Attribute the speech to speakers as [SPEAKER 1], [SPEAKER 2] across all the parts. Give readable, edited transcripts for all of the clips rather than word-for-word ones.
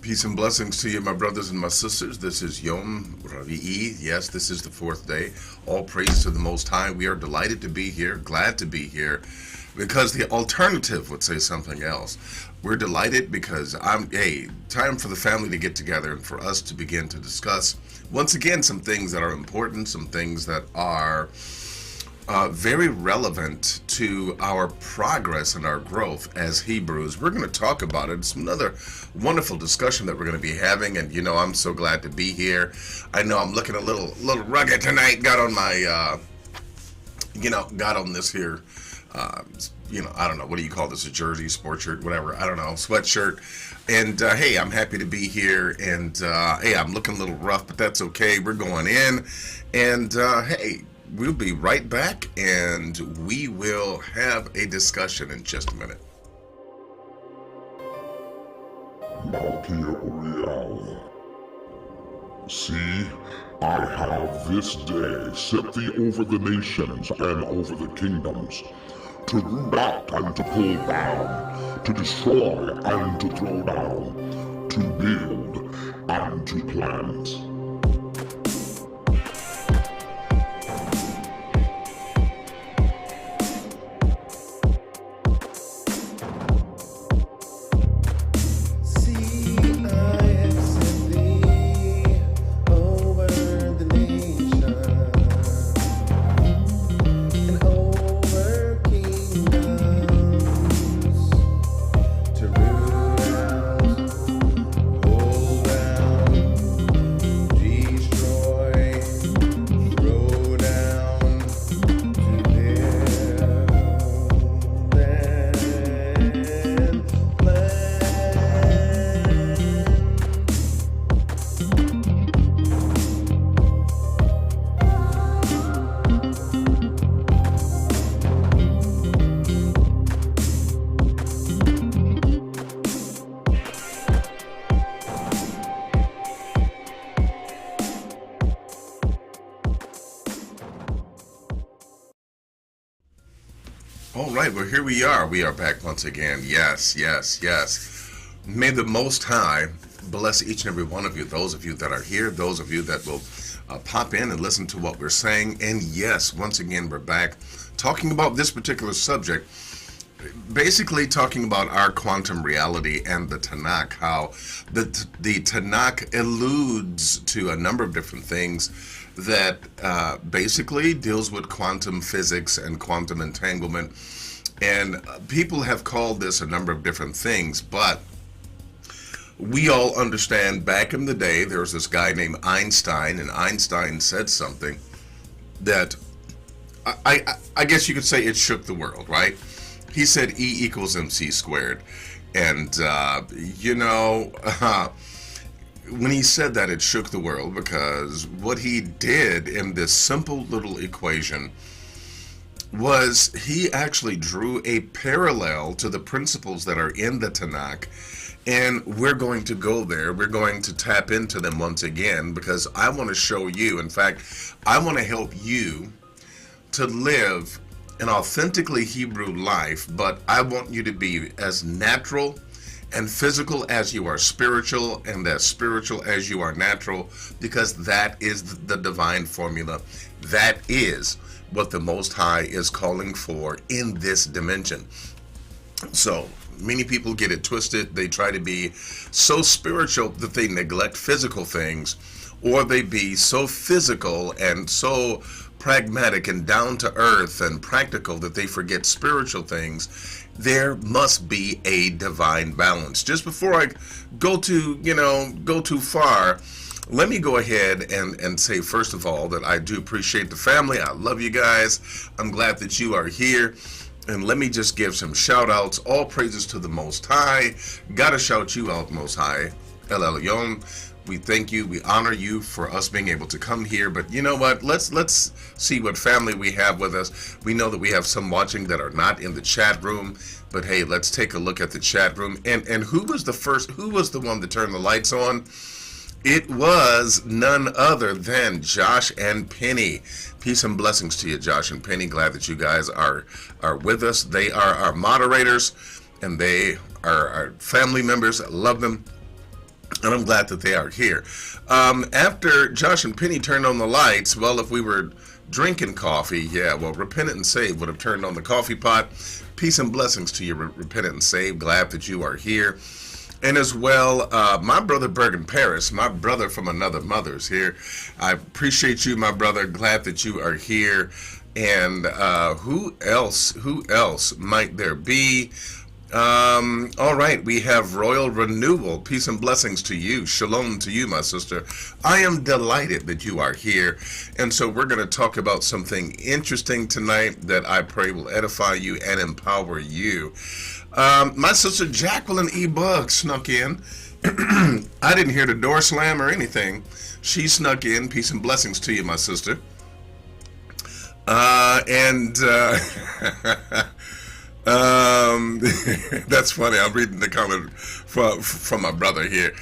[SPEAKER 1] Peace and blessings to you, my brothers and my sisters. This is Yom Ravi'i. Yes, this is the fourth day. All praise to the Most High. We are delighted to be here, glad to be here, because the alternative would say something else. We're delighted because time for the family to get together and for us to begin to discuss, once again, some things that are important, some things that are very relevant to our progress and our growth as Hebrews. We're going to talk about it. It's another wonderful discussion that we're going to be having, and I'm so glad to be here. I know I'm looking a little rugged tonight. Got on my, got on this here. I don't know, what do you call this, a jersey, sport shirt, whatever, I don't know, sweatshirt, and hey, I'm happy to be here, and hey, I'm looking a little rough, but that's okay, we're going in, and hey, we'll be right back, and we will have a discussion in just a minute.
[SPEAKER 2] Real. See, I have this day set thee over the nations and over the kingdoms, to root out and to pull down, to destroy and to throw down, to build and to plant.
[SPEAKER 1] All right, well, here we are. We are back once again. Yes. May the Most High bless each and every one of you, those of you that are here, those of you that will pop in and listen to what we're saying. And yes, once again, we're back talking about this particular subject, basically talking about our quantum reality and the Tanakh, how the Tanakh alludes to a number of different things that basically deals with quantum physics and quantum entanglement. And people have called this a number of different things, but we all understand back in the day there was this guy named Einstein, and Einstein said something that I guess you could say it shook the world, right? He said E equals MC squared. And, when he said that, it shook the world, because what he did in this simple little equation was he actually drew a parallel to the principles that are in the Tanakh. And we're going to go there. We're going to tap into them once again, because I want to show you, in fact, I want to help you to live an authentically Hebrew life, but I want you to be as natural and physical as you are spiritual, and as spiritual as you are natural, because that is the divine formula. That is what the Most High is calling for in this dimension. So many people get it twisted. They try to be so spiritual that they neglect physical things, or they be so physical and so pragmatic and down to earth and practical that they forget spiritual things. There must be a divine balance. Just before I go too far, let me go ahead and say, first of all, that I do appreciate the family. I love you guys. I'm glad that you are here. And let me just give some shout outs. All praises to the Most High. Gotta shout you out, Most High. El Elyon. We thank you. We honor you for us being able to come here. But you know what? Let's see what family we have with us. We know that we have some watching that are not in the chat room. But hey, let's take a look at the chat room. And who was the one that turned the lights on? It was none other than Josh and Penny. Peace and blessings to you, Josh and Penny. Glad that you guys are with us. They are our moderators, and they are our family members. I love them. And I'm glad that they are here. After Josh and Penny turned on the lights, well, if we were drinking coffee, yeah, well, Repentant and Saved would have turned on the coffee pot. Peace and blessings to you, Repentant and Saved. Glad that you are here. And as well, my brother Bergen Paris, my brother from another mother's here. I appreciate you, my brother. Glad that you are here. And who else might there be? All right, we have Royal Renewal. Peace and blessings to you. Shalom to you, my sister. I am delighted that you are here. And so we're going to talk about something interesting tonight that I pray will edify you and empower you. My sister Jacqueline E. Bug snuck in. I didn't hear the door slam or anything. She snuck in. Peace and blessings to you, my sister. That's funny. I'm reading the comment from my brother here.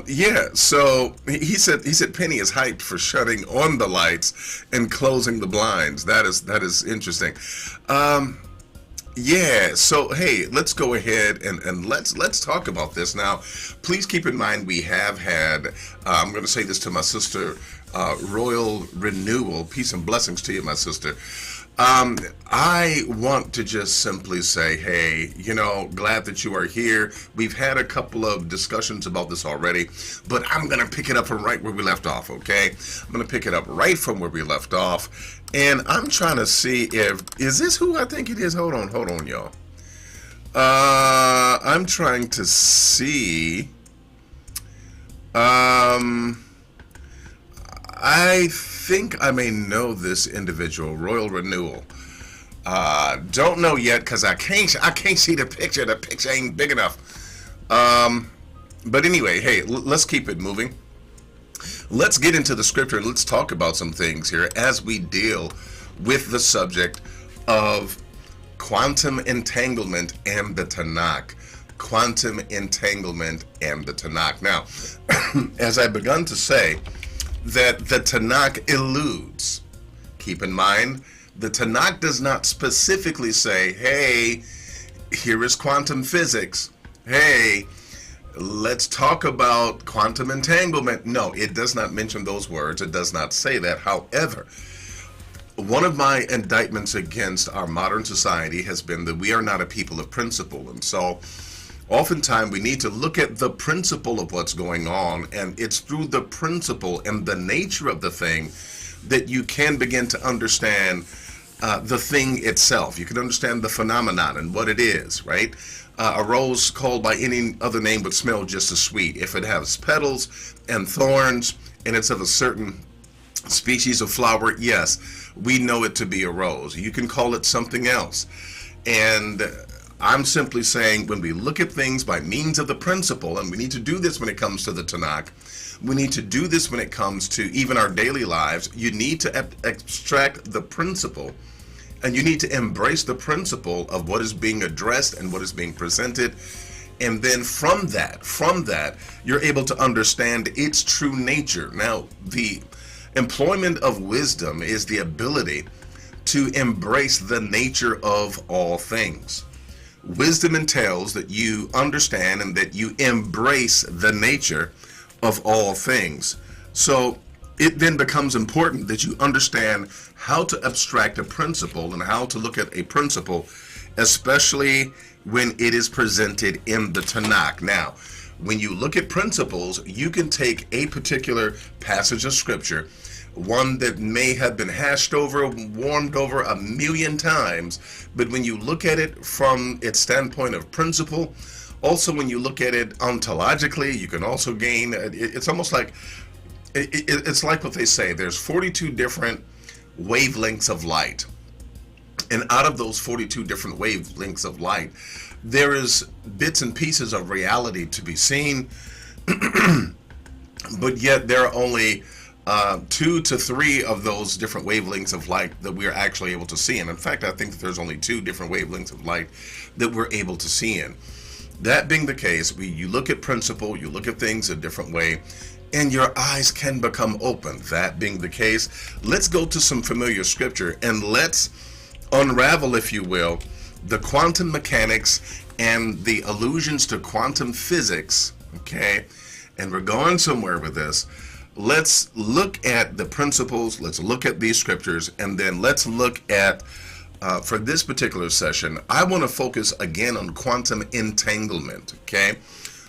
[SPEAKER 1] Yeah, so he said Penny is hyped for shutting on the lights and closing the blinds. That is interesting. Yeah, so hey, let's go ahead and let's talk about this now. Please keep in mind we have had I'm going to say this to my sister Royal Renewal. Peace and blessings to you, my sister. I want to just simply say, hey, glad that you are here. We've had a couple of discussions about this already, but I'm going to pick it up from right where we left off, okay? I'm going to pick it up right from where we left off, and I'm trying to see is this who I think it is? Hold on, y'all. I'm trying to see, I think I may know this individual, Royal Renewal. Don't know yet because I can't see the picture. The picture ain't big enough. But anyway, hey, let's keep it moving. Let's get into the scripture. Let's talk about some things here as we deal with the subject of quantum entanglement and the Tanakh. Quantum entanglement and the Tanakh. Now, as I've begun to say, that the Tanakh eludes. Keep in mind, the Tanakh does not specifically say, hey, here is quantum physics. Hey, let's talk about quantum entanglement. No, it does not mention those words. It does not say that. However, one of my indictments against our modern society has been that we are not a people of principle. And so oftentimes we need to look at the principle of what's going on, and it's through the principle and the nature of the thing that you can begin to understand the thing itself. You can understand the phenomenon and what it is, right? A rose called by any other name would smell just as sweet. If it has petals and thorns and it's of a certain species of flower, yes, we know it to be a rose. You can call it something else. And I'm simply saying when we look at things by means of the principle, and we need to do this when it comes to the Tanakh, we need to do this when it comes to even our daily lives, you need to extract the principle, and you need to embrace the principle of what is being addressed and what is being presented. And then from that, you're able to understand its true nature. Now, the employment of wisdom is the ability to embrace the nature of all things. Wisdom entails that you understand and that you embrace the nature of all things. So it then becomes important that you understand how to abstract a principle and how to look at a principle, especially when it is presented in the Tanakh. Now, when you look at principles, you can take a particular passage of scripture, one that may have been hashed over, warmed over a million times, but when you look at it from its standpoint of principle, also when you look at it ontologically, you can also gain, it's almost like, it's like what they say, there's 42 different wavelengths of light. And out of those 42 different wavelengths of light, there is bits and pieces of reality to be seen, but yet there are only 2 to 3 of those different wavelengths of light that we are actually able to see. And in fact, I think that there's only 2 different wavelengths of light that we're able to see in. That being the case, you look at principle, you look at things a different way, and your eyes can become open. That being the case, let's go to some familiar scripture and let's unravel, if you will, the quantum mechanics and the allusions to quantum physics, okay? and we're going somewhere with this. Let's look at the principles, let's look at these scriptures, and then let's look at, for this particular session, I want to focus again on quantum entanglement, okay?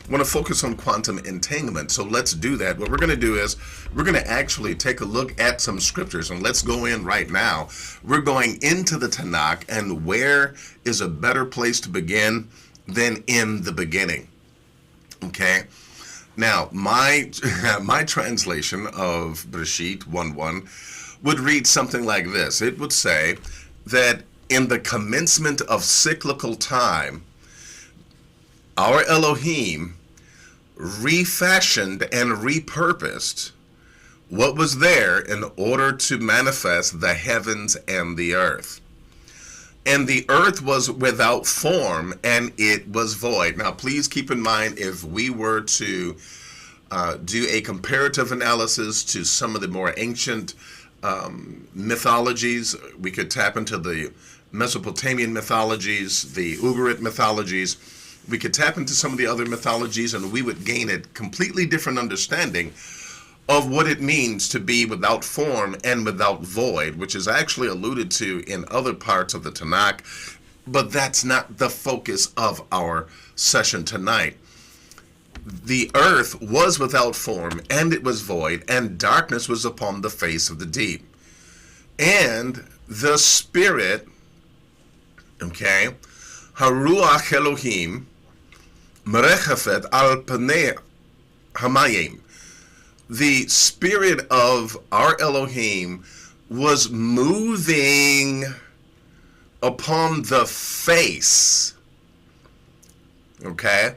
[SPEAKER 1] I want to focus on quantum entanglement, so let's do that. What we're going to do is we're going to actually take a look at some scriptures, and let's go in right now. We're going into the Tanakh, and where is a better place to begin than in the beginning, okay? Now, my translation of Bereshit 1:1 would read something like this. It would say that in the commencement of cyclical time, our Elohim refashioned and repurposed what was there in order to manifest the heavens and the earth. And the earth was without form, and it was void. Now, please keep in mind, if we were to do a comparative analysis to some of the more ancient mythologies, we could tap into the Mesopotamian mythologies, the Ugarit mythologies. We could tap into some of the other mythologies, and we would gain a completely different understanding of what it means to be without form and without void, which is actually alluded to in other parts of the Tanakh, but that's not the focus of our session tonight. The earth was without form, and it was void, and darkness was upon the face of the deep. And the Spirit, okay, Haruach Elohim, Merechafet al Panei Hamayim, the Spirit of our Elohim was moving upon the face, okay,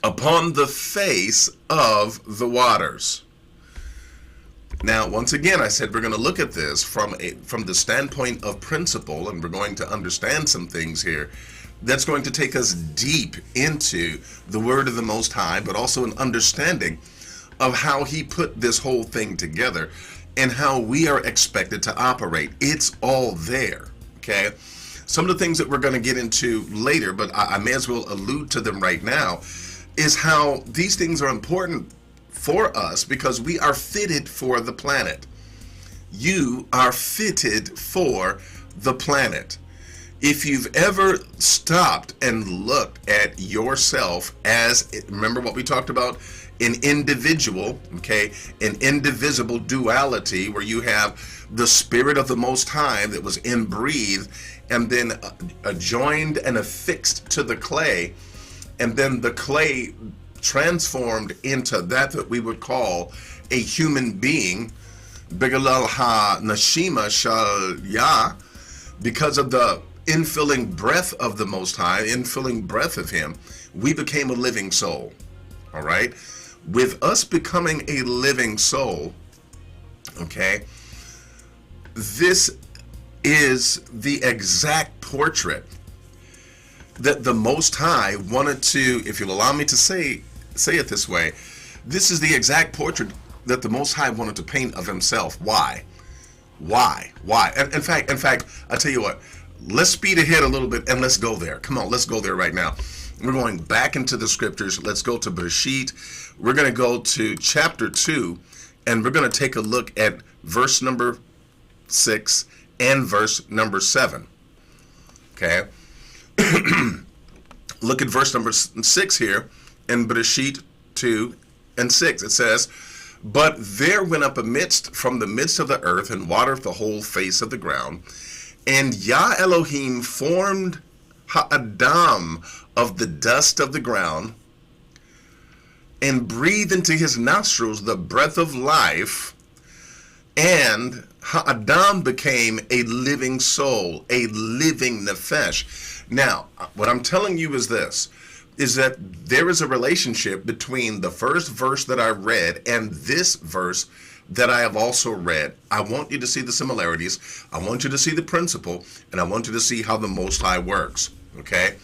[SPEAKER 1] upon the face of the waters. Now, once again, I said we're going to look at this from the standpoint of principle, and we're going to understand some things here that's going to take us deep into the Word of the Most High, but also an understanding of how He put this whole thing together and how we are expected to operate. It's all there, okay? Some of the things that we're going to get into later, but I may as well allude to them right now, is how these things are important for us because we are fitted for the planet. You are fitted for the planet. If you've ever stopped and looked at yourself as, remember what we talked about, an individual, okay, an indivisible duality where you have the Spirit of the Most High that was inbreathed and then joined and affixed to the clay, and then the clay transformed into that we would call a human being, Begalal ha Nashima Shal Yah, because of the infilling breath of the Most High, infilling breath of Him, we became a living soul. All right? With us becoming a living soul, okay, this is the exact portrait that the Most High wanted to, if you'll allow me to say it this way, this is the exact portrait that the Most High wanted to paint of Himself. Why? In fact, I'll tell you what, let's speed ahead a little bit and let's go there. Come on, let's go there right now. We're going back into the scriptures. Let's go to Bereshit. We're going to go to chapter 2, and we're going to take a look at verse number 6 and verse number 7. Okay? Look at verse number 6 here in Bereshit 2 and 6. It says, "But there went up from the midst of the earth and watered the whole face of the ground, and Yah Elohim formed Ha'adam of the dust of the ground, and breathed into his nostrils the breath of life, and Ha'adam became a living soul, a living nefesh." Now, what I'm telling you is this, is that there is a relationship between the first verse that I read and this verse that I have also read. I want you to see the similarities, I want you to see the principle, and I want you to see how the Most High works, okay?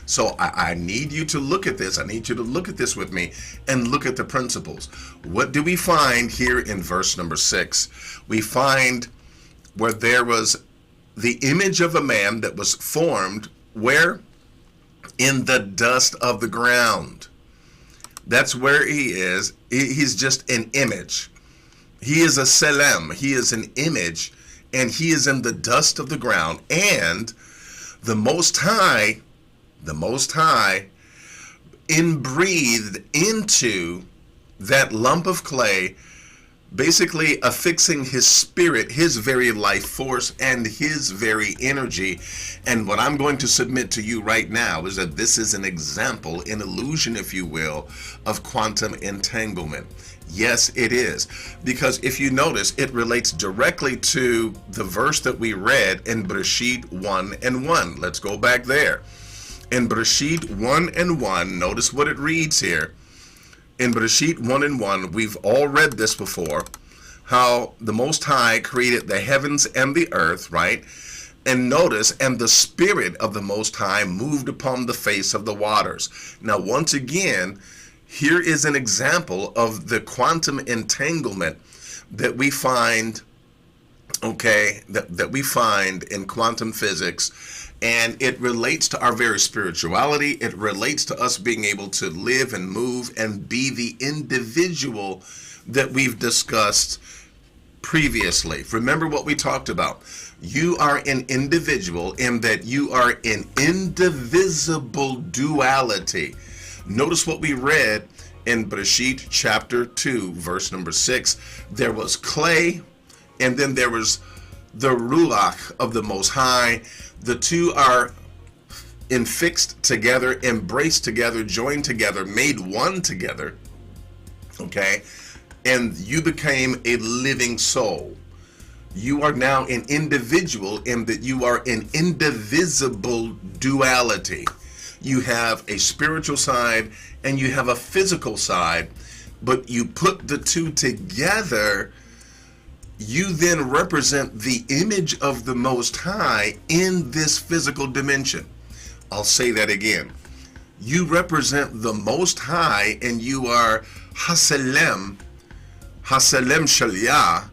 [SPEAKER 1] So I need you to look at this. I need you to look at this with me and look at the principles. What do we find here in verse number 6? We find where there was the image of a man that was formed where? In the dust of the ground. That's where he is. He's just an image. He is a selem. He is an image, and he is in the dust of the ground. And the Most High, inbreathed into that lump of clay, basically affixing his spirit, his very life force, and his very energy. And what I'm going to submit to you right now is that this is an example, an illusion, if you will, of quantum entanglement. Yes, it is. Because if you notice, it relates directly to the verse that we read in Bereshit 1:1. Let's go back there. In Bereshit 1:1, notice what it reads here. In Bereshit 1:1, we've all read this before, how the Most High created the heavens and the earth, right? And notice, and the Spirit of the Most High moved upon the face of the waters. Now, once again, here is an example of the quantum entanglement that we find, that we find in quantum physics. And it relates to our very spirituality. It relates to us being able to live and move and be the individual that we've discussed previously. Remember what we talked about. You are an individual in that you are an indivisible duality. Notice what we read in Bereshit chapter 2, verse number 6. There was clay, and then there was the Ruach of the Most High. The two are infixed together, embraced together, joined together, made one together. Okay? And you became a living soul. You are now an individual in that you are an indivisible duality. You have a spiritual side and you have a physical side, but you put the two together, you then represent the image of the Most High in this physical dimension. I'll say that again. You represent the Most High, and you are Haselem Shalia,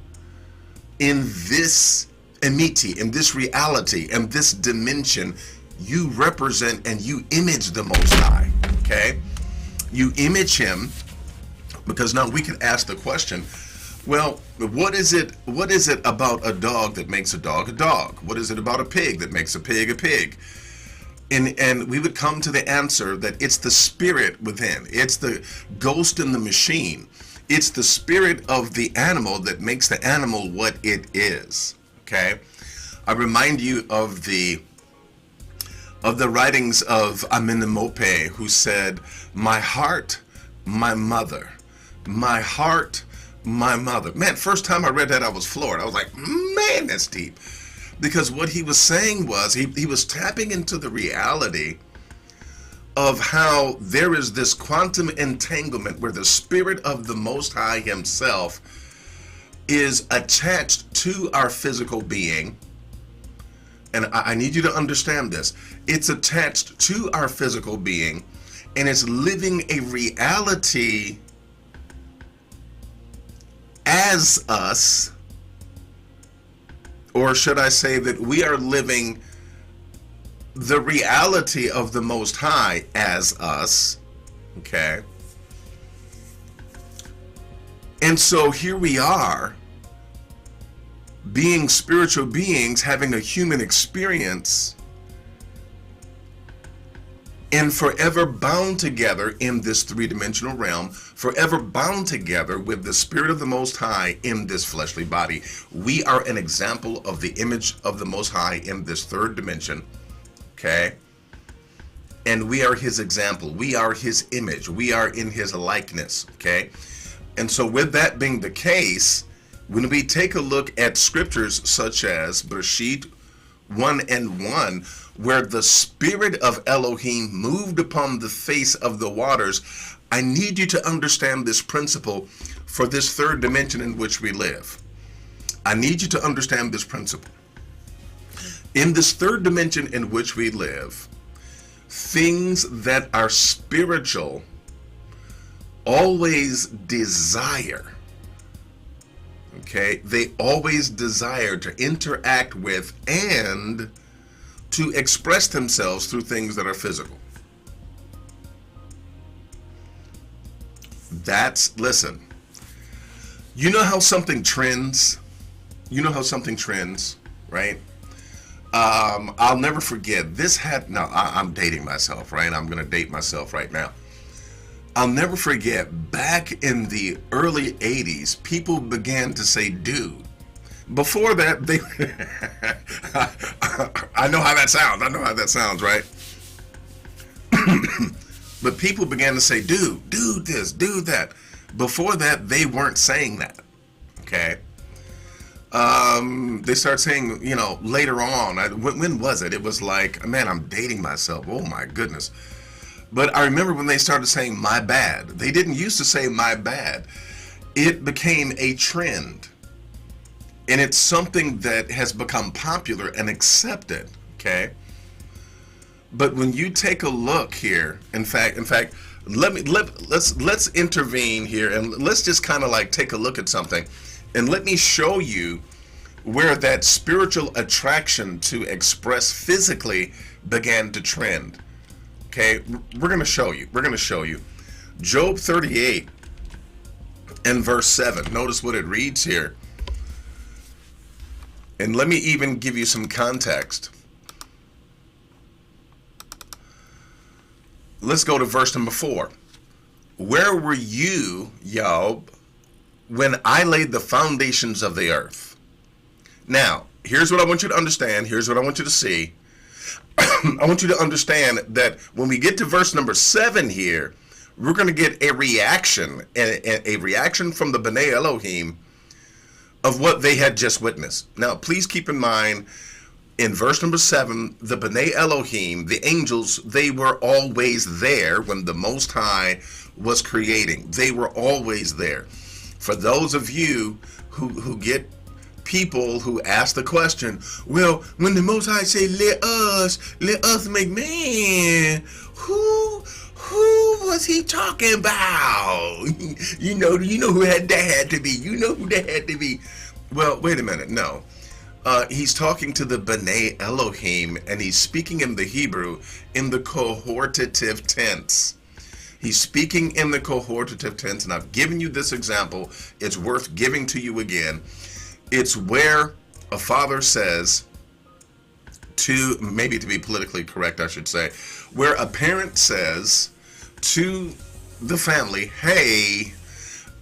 [SPEAKER 1] in this emiti, in this reality, in this dimension. You represent and you image the Most High, okay? You image him, because now we can ask the question, well, what is it about a dog that makes a dog a dog? What is it about a pig that makes a pig a pig? And we would come to the answer that it's the spirit within. It's the ghost in the machine. It's the spirit of the animal that makes the animal what it is, okay? I remind you of the writings of Amenemope, who said, "My heart, my mother. My heart, my mother." Man, first time I read that, I was floored. I was like, man, that's deep. Because what he was saying was, he was tapping into the reality of how there is this quantum entanglement where the spirit of the Most High himself is attached to our physical being. And I need you to understand this. It's attached to our physical being, and it's living a reality as us, or should I say that we are living the reality of the Most High as us, okay? And so here we are, being spiritual beings, having a human experience, and forever bound together in this three-dimensional realm, forever bound together with the Spirit of the Most High in this fleshly body. We are an example of the image of the Most High in this third dimension, okay? And we are his example. We are his image. We are in his likeness, okay? And so with that being the case, when we take a look at scriptures such as Bereshit 1:1, where the Spirit of Elohim moved upon the face of the waters, I need you to understand this principle for this third dimension in which we live. I need you to understand this principle. In this third dimension in which we live, things that are spiritual always desire, okay? They always desire to interact with and to express themselves through things that are physical. Listen, you know how something trends? You know how something trends, right? I'll never forget, I'm dating myself, right? I'm going to date myself right now. I'll never forget, back in the early 80s, people began to say dude. Before that, I know how that sounds. I know how that sounds, right? But people began to say dude this, dude that. Before that, they weren't saying that, okay? They start saying, later on, when was it? It was like, man, I'm dating myself. Oh my goodness. But I remember when they started saying my bad. They didn't used to say my bad. It became a trend. And it's something that has become popular and accepted, okay? But when you take a look here, in fact, let's intervene here and let's just kind of like take a look at something, and let me show you where that spiritual attraction to express physically began to trend. Okay, we're going to show you. We're going to show you. Job 38 and verse 7. Notice what it reads here. And let me even give you some context. Let's go to verse number 4. Where were you, Job, when I laid the foundations of the earth? Now, here's what I want you to understand. Here's what I want you to see. I want you to understand that when we get to verse number 7 here, we're going to get a reaction from the B'nai Elohim of what they had just witnessed. Now, please keep in mind, in verse number 7, the B'nai Elohim, the angels, they were always there when the Most High was creating. They were always there. For those of you who get people who ask the question, well, when the Most High say, let us make man, who was he talking about? you know who that had to be. You know who that had to be. Well, wait a minute. No. He's talking to the B'nai Elohim, and he's speaking in the Hebrew in the cohortative tense. He's speaking in the cohortative tense, and I've given you this example. It's worth giving to you again. It's where a father says to, maybe to be politically correct, I should say, where a parent says to the family, hey,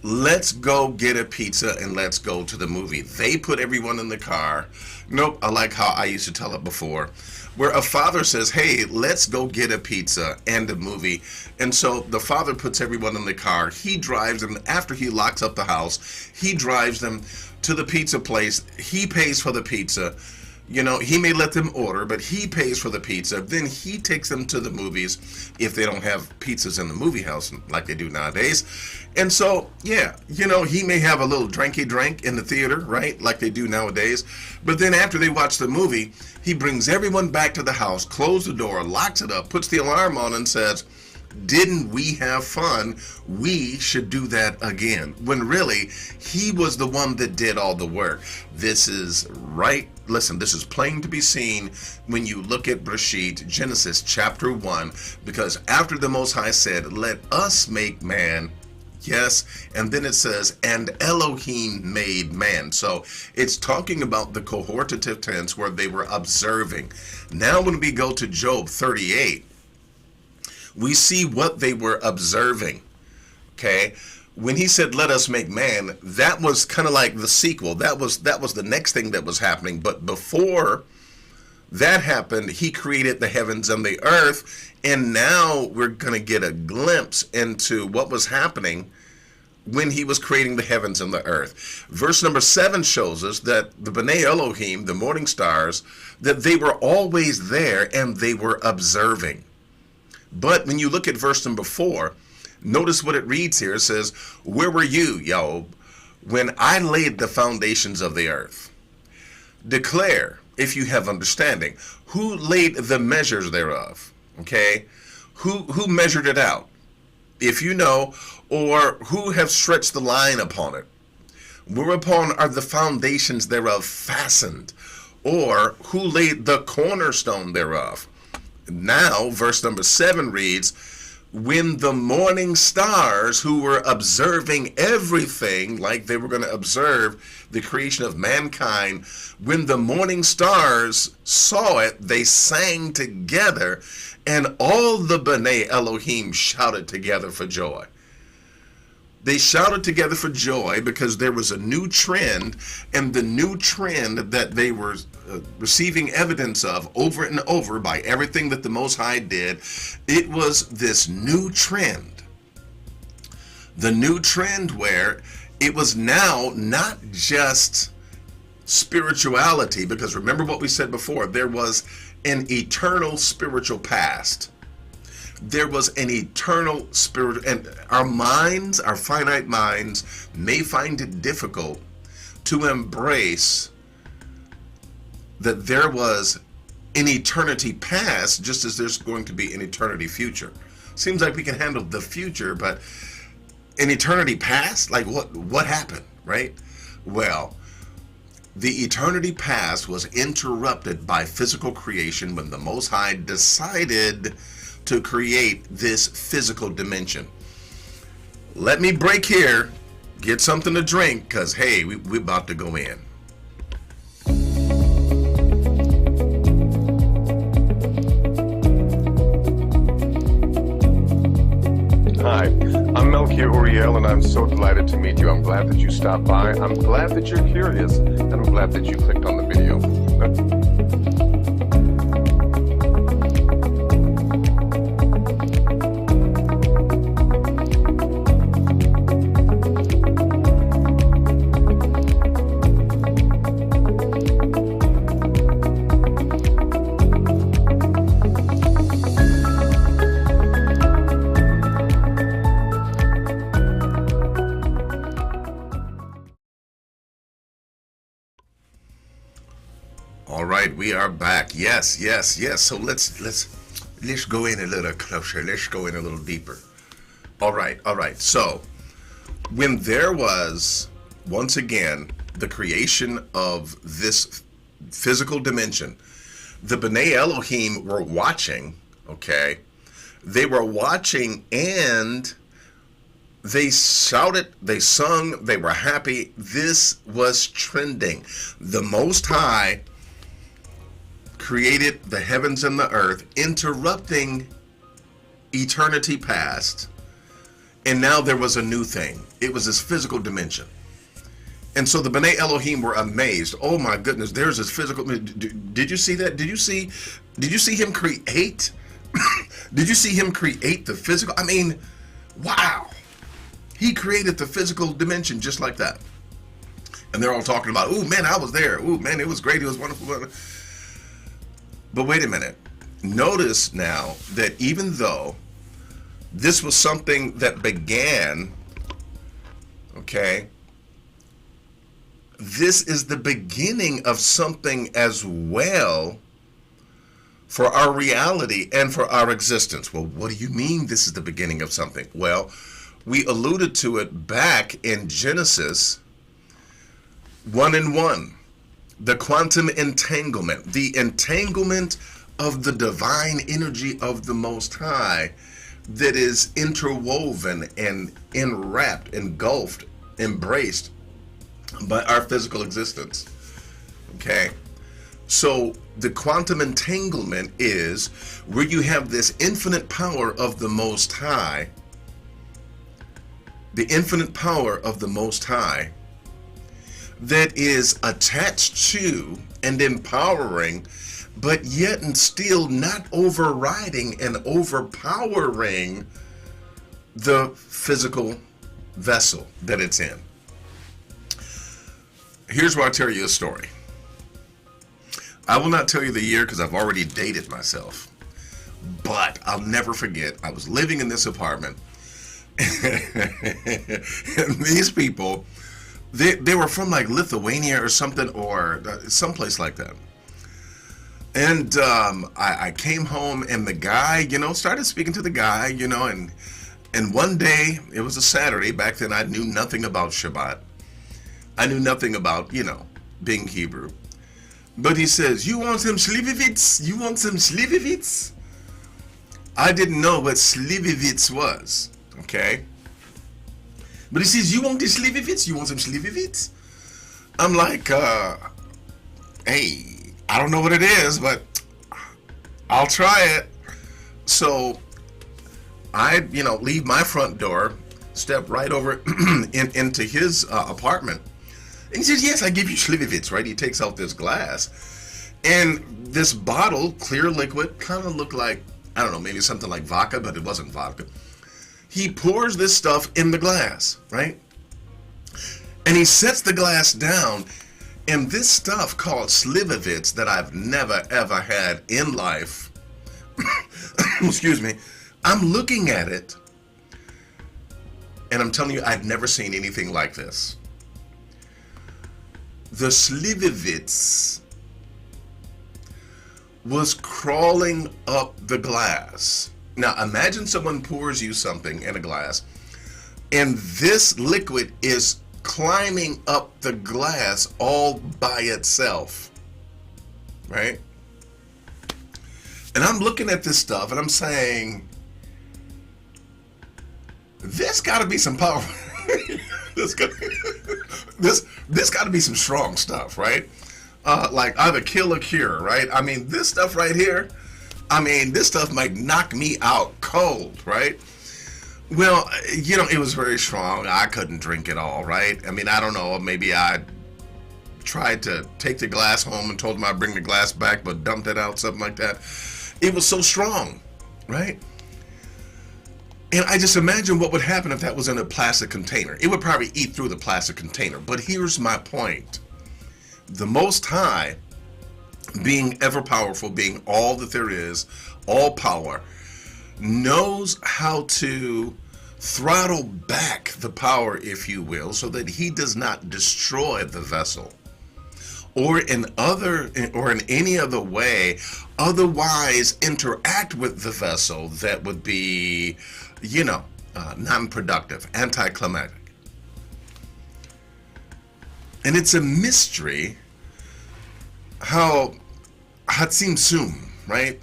[SPEAKER 1] let's go get a pizza and let's go to the movie. They put everyone in the car. Nope, I like how I used to tell it before. Where a father says, hey, let's go get a pizza and a movie. And so the father puts everyone in the car. He drives them, after he locks up the house, he drives them to the pizza place. He pays for the pizza. He may let them order, but he pays for the pizza. Then he takes them to the movies if they don't have pizzas in the movie house like they do nowadays. And so, yeah, he may have a little drinky drink in the theater, right, like they do nowadays. But then after they watch the movie, he brings everyone back to the house, closes the door, locks it up, puts the alarm on, and says, didn't we have fun? We should do that again. When really, he was the one that did all the work. This is right. Listen, this is plain to be seen when you look at Bereshit, Genesis chapter 1, because after the Most High said, let us make man, yes, and then it says, and Elohim made man. So it's talking about the cohortative tense where they were observing. Now when we go to Job 38, we see what they were observing, okay? When he said, let us make man, that was kind of like the sequel. That was the next thing that was happening. But before that happened, he created the heavens and the earth. And now we're going to get a glimpse into what was happening when he was creating the heavens and the earth. Verse number 7 shows us that the B'nai Elohim, the morning stars, that they were always there and they were observing. But when you look at verse number 4, notice what it reads here. It says, where were you, Job, when I laid the foundations of the earth? Declare, if you have understanding, who laid the measures thereof? Okay? Who measured it out? If you know, or who have stretched the line upon it? Whereupon are the foundations thereof fastened? Or who laid the cornerstone thereof? Now, verse number 7 reads, when the morning stars, who were observing everything like they were going to observe the creation of mankind, when the morning stars saw it, they sang together, and all the B'nai Elohim shouted together for joy. They shouted together for joy because there was a new trend, and the new trend that they were receiving evidence of over and over by everything that the Most High did, it was this new trend. The new trend where it was now not just spirituality, because remember what we said before, there was an eternal spiritual past. There was an eternal spirit, and our minds, our finite minds, may find it difficult to embrace that there was an eternity past, just as there's going to be an eternity future. Seems like we can handle the future, but an eternity past, like what happened, right? Well, the eternity past was interrupted by physical creation when the Most High decided to create this physical dimension. Let me break here, get something to drink, because hey, we're about to go in.
[SPEAKER 3] Hi, I'm Melchior Uriel, and I'm so delighted to meet you. I'm glad that you stopped by. I'm glad that you're curious, and I'm glad that you clicked on the video.
[SPEAKER 1] All right, we are back. Yes. So let's go in a little closer. Let's go in a little deeper. All right. So when there was once again the creation of this physical dimension, the B'nai Elohim were watching. Okay, they were watching, and they shouted, they sung, they were happy. This was trending. The Most High created the heavens and the earth, interrupting eternity past, and now there was a new thing. It was this physical dimension. And so the B'nai Elohim were amazed. Oh my goodness, there's this physical. Did you see that? Did you see him create? Did you see him create the physical? I mean, wow. He created the physical dimension just like that. And they're all talking about, oh man, I was there. Oh man, it was great. It was wonderful. But wait a minute. Notice now that even though this was something that began, okay, this is the beginning of something as well for our reality and for our existence. Well, what do you mean this is the beginning of something? Well, we alluded to it back in Genesis 1:1. The quantum entanglement, the entanglement of the divine energy of the Most High that is interwoven and enwrapped, engulfed, embraced by our physical existence. Okay? So the quantum entanglement is where you have this infinite power of the Most High, the infinite power of the Most High, that is attached to and empowering, but yet and still not overriding and overpowering the physical vessel that it's in. Here's where I tell you a story. I will not tell you the year because I've already dated myself, but I'll never forget. I was living in this apartment, and these people, They were from like Lithuania or something, or someplace like that. And I came home, and the guy, started speaking to the guy, and one day, it was a Saturday. Back then, I knew nothing about Shabbat. I knew nothing about, being Hebrew. But he says, you want some Slivovitz? You want some Slivovitz? I didn't know what slivovitz was. Okay. But he says, you want the slivovitz? You want some slivovitz? I'm like, hey, I don't know what it is, but I'll try it. So I, leave my front door, step right over into his apartment. And he says, yes, I give you slivovitz, right? He takes out this glass. And this bottle, clear liquid, kind of looked like, I don't know, maybe something like vodka, but it wasn't vodka. He pours this stuff in the glass, right? And he sets the glass down, and this stuff called slivovitz that I've never ever had in life, excuse me, I'm looking at it, and I'm telling you, I've never seen anything like this. The slivovitz was crawling up the glass. Now imagine someone pours you something in a glass, and this liquid is climbing up the glass all by itself, right? And I'm looking at this stuff and I'm saying, this got to be some power. this got to be some strong stuff, right? Like either kill or cure, right? I mean, this stuff right here, this stuff might knock me out cold, right? Well, it was very strong. I couldn't drink it all, right? I don't know. Maybe I tried to take the glass home and told him I'd bring the glass back, but dumped it out, something like that. It was so strong, right? And I just imagine what would happen if that was in a plastic container. It would probably eat through the plastic container. But here's my point. The Most High, being ever powerful, being all that there is, all power, knows how to throttle back the power, if you will, so that he does not destroy the vessel or in any other way otherwise interact with the vessel that would be, non-productive, anticlimactic. And it's a mystery how Hatsim, right?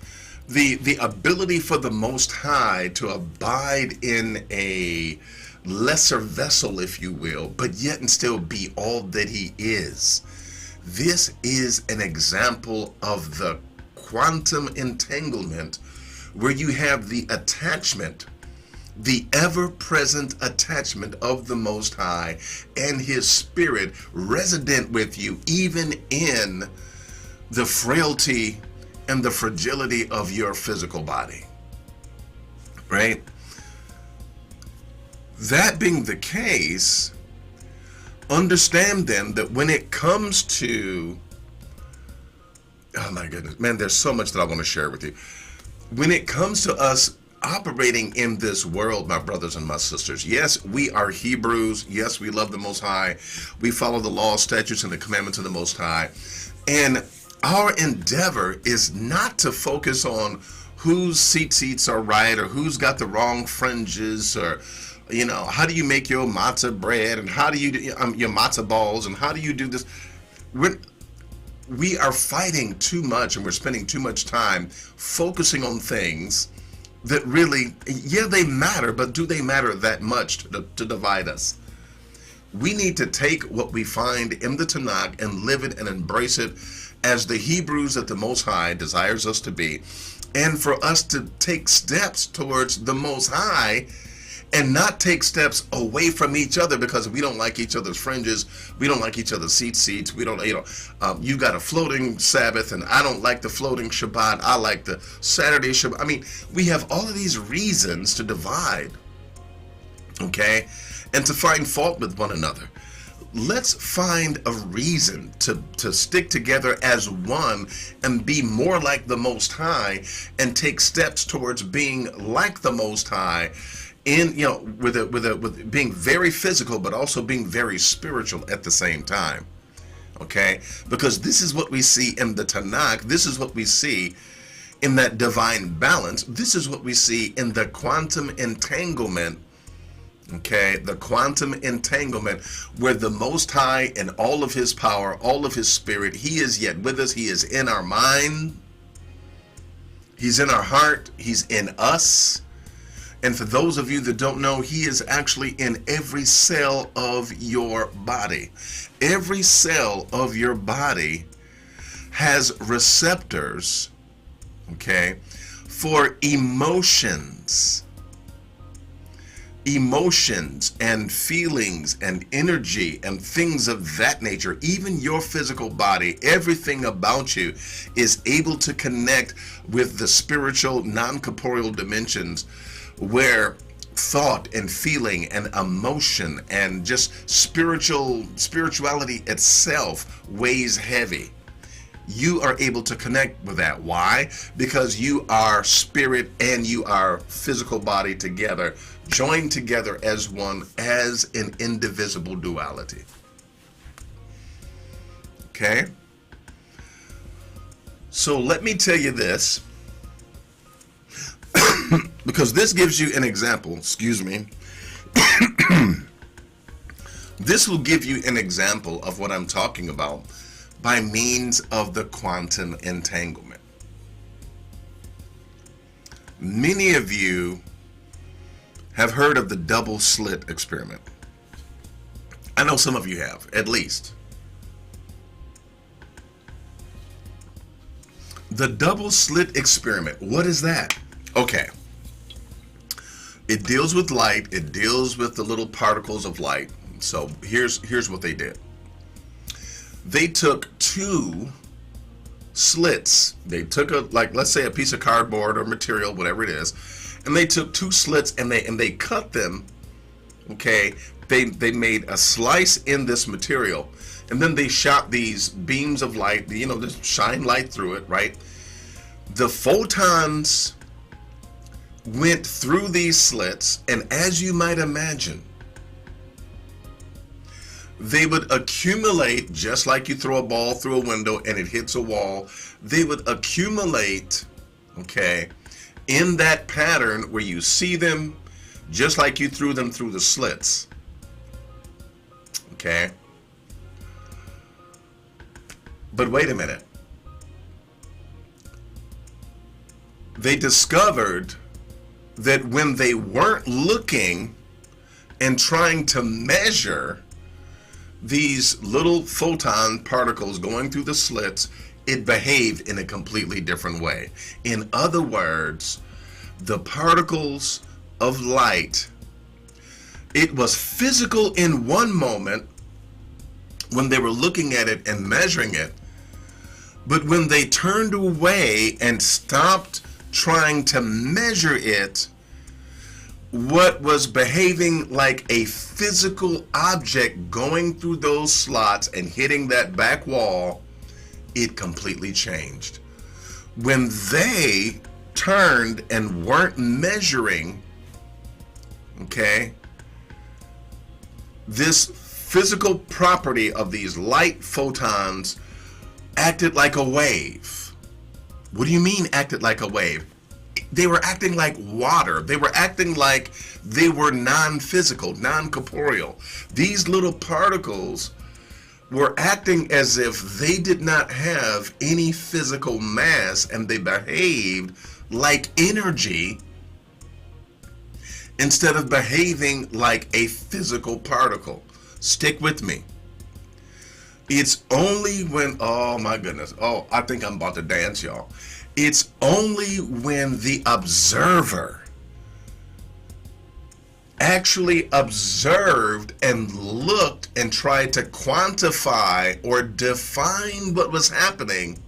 [SPEAKER 1] The ability for the Most High to abide in a lesser vessel, if you will, but yet and still be all that he is. This is an example of the quantum entanglement where you have the attachment, the ever-present attachment of the Most High and his spirit resident with you, even in the frailty and the fragility of your physical body, right? That being the case, understand then that when it comes to, oh my goodness, man, there's so much that I want to share with you. When it comes to us operating in this world, my brothers and my sisters, yes, we are Hebrews. Yes, we love the Most High. We follow the law, statutes, and the commandments of the Most High. And our endeavor is not to focus on whose seats are right or who's got the wrong fringes or, how do you make your matzah bread and how do you do your matzah balls and how do you do this? We are fighting too much and we're spending too much time focusing on things that really, yeah, they matter, but do they matter that much to divide us? We need to take what we find in the Tanakh and live it and embrace it as the Hebrews that the Most High desires us to be, and for us to take steps towards the Most High and not take steps away from each other because we don't like each other's fringes, we don't like each other's seats, we don't, you got a floating Sabbath and I don't like the floating Shabbat, I like the Saturday Shabbat. We have all of these reasons to divide, okay, and to find fault with one another. Let's find a reason to stick together as one and be more like the Most High and take steps towards being like the Most High in, with being very physical, but also being very spiritual at the same time. Okay? Because this is what we see in the Tanakh. This is what we see in that divine balance. This is what we see in the quantum entanglement. Okay, the quantum entanglement where the Most High and all of his power, all of his spirit, he is yet with us. He is in our mind He's in our heart. He's in us. And for those of you that don't know, he is actually in every cell of your body. Every cell of your body has receptors, okay, for emotions and feelings and energy and things of that nature. Even your physical body, everything about you is able to connect with the spiritual, non-corporeal dimensions where thought and feeling and emotion and just spirituality itself weighs heavy. You are able to connect with that. Why? Because you are spirit and you are physical body together, joined together as one, as an indivisible duality. Okay? So let me tell you this, because this gives you an example, excuse me. This will give you an example of what I'm talking about by means of the quantum entanglement. Many of you have heard of the double slit experiment. I know some of you have, at least. The double slit experiment, what is that? Okay. It deals with light. It deals with the little particles of light. So here's what they did. They took two slits. They took let's say a piece of cardboard or material, whatever it is, and they took two slits and they cut them. Okay, they made a slice in this material, and then they shot these beams of light. Just shine light through it, right? The photons went through these slits, and as you might imagine, they would accumulate, just like you throw a ball through a window and it hits a wall. They would accumulate, okay, in that pattern where you see them, just like you threw them through the slits. Okay? But wait a minute. They discovered that when they weren't looking and trying to measure these little photon particles going through the slits, it behaved in a completely different way. In other words, the particles of light, it was physical in one moment when they were looking at it and measuring it, but when they turned away and stopped trying to measure it, what was behaving like a physical object going through those slots and hitting that back wall, it completely changed. When they turned and weren't measuring, okay, this physical property of these light photons acted like a wave. What do you mean acted like a wave? They were acting like water. They were acting like they were non-physical, non-corporeal. These little particles were acting as if they did not have any physical mass, and they behaved like energy instead of behaving like a physical particle. Stick with me. It's only when, oh my goodness, oh, I think I'm about to dance, y'all. It's only when the observer actually observed and looked and tried to quantify or define what was happening,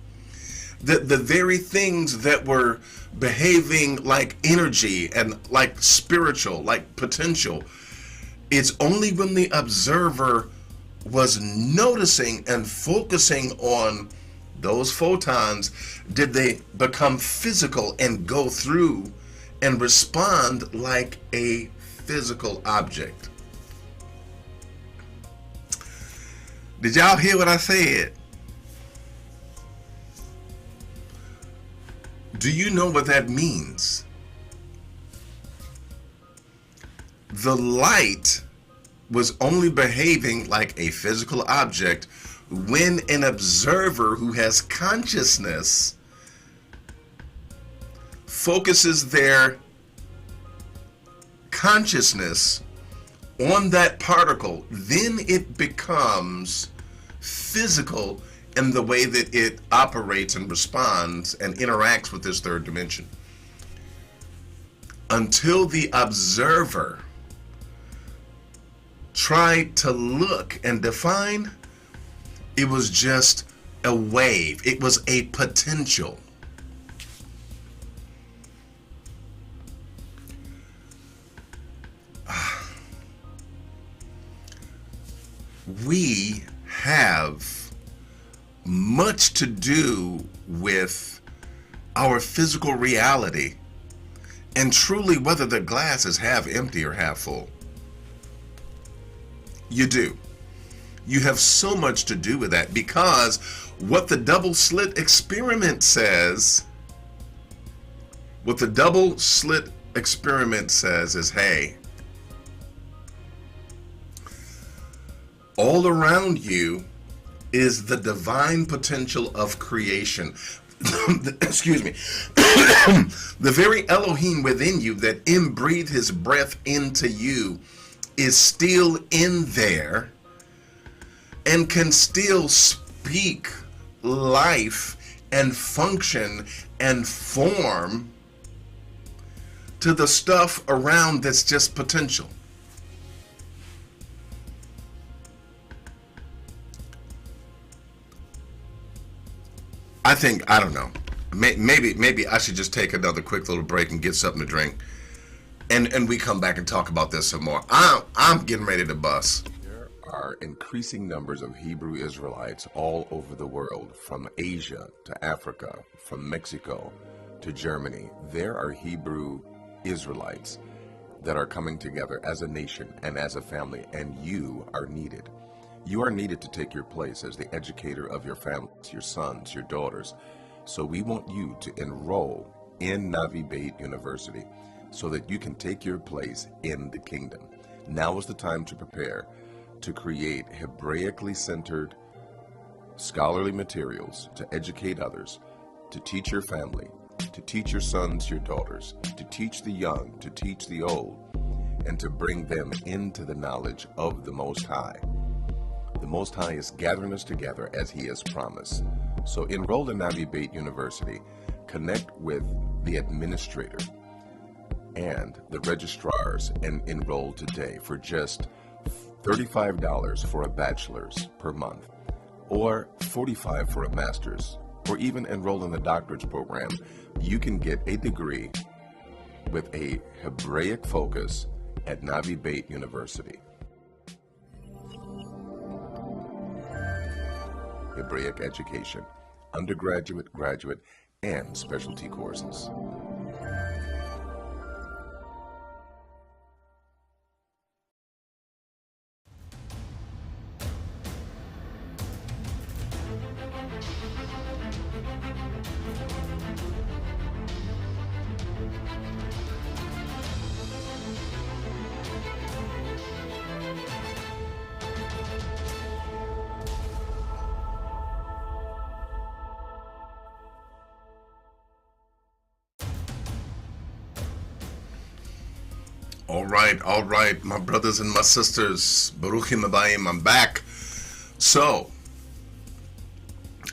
[SPEAKER 1] that the very things that were behaving like energy and like spiritual, like potential, it's only when the observer was noticing and focusing on those photons did they become physical and go through and respond like a physical object. Did y'all hear what I said? Do you know what that means? The light was only behaving like a physical object when an observer who has consciousness focuses their consciousness on that particle, then it becomes physical in the way that it operates and responds and interacts with this third dimension. Until the observer tried to look and define, it was just a wave. It was a potential. We have much to do with our physical reality and truly whether the glass is half empty or half full. You do. You have so much to do with that, because what the double slit experiment says, is, hey, all around you is the divine potential of creation. Excuse me. The very Elohim within you that inbreathed his breath into you is still in there and can still speak life and function and form to the stuff around that's just potential. I don't know. Maybe I should just take another quick little break and get something to drink, and we come back and talk about this some more. I'm getting ready to bust. There are increasing numbers of Hebrew Israelites all over the world, from Asia to Africa, from Mexico to Germany. There are Hebrew Israelites that are coming together as a nation and as a family, and you are needed. You are needed to take your place as the educator of your families, your sons, your daughters. So we want you to enroll in Navi Beit University so that you can take your place in the kingdom. Now is the time to prepare to create Hebraically centered scholarly materials to educate others, to teach your family, to teach your sons, your daughters, to teach the young, to teach the old, and to bring them into the knowledge of the Most High. The Most High is gathering us together as He has promised. So enroll in Navi Beit University, connect with the administrator and the registrars, and enroll today for just $35 for a bachelor's per month, or $45 for a master's, or even enroll in the doctorate's program. You can get a degree with a Hebraic focus at Navi Beit University. Hebraic education, undergraduate, graduate, and specialty courses. All right, my brothers and my sisters, Baruchim Abayim, I'm back. So,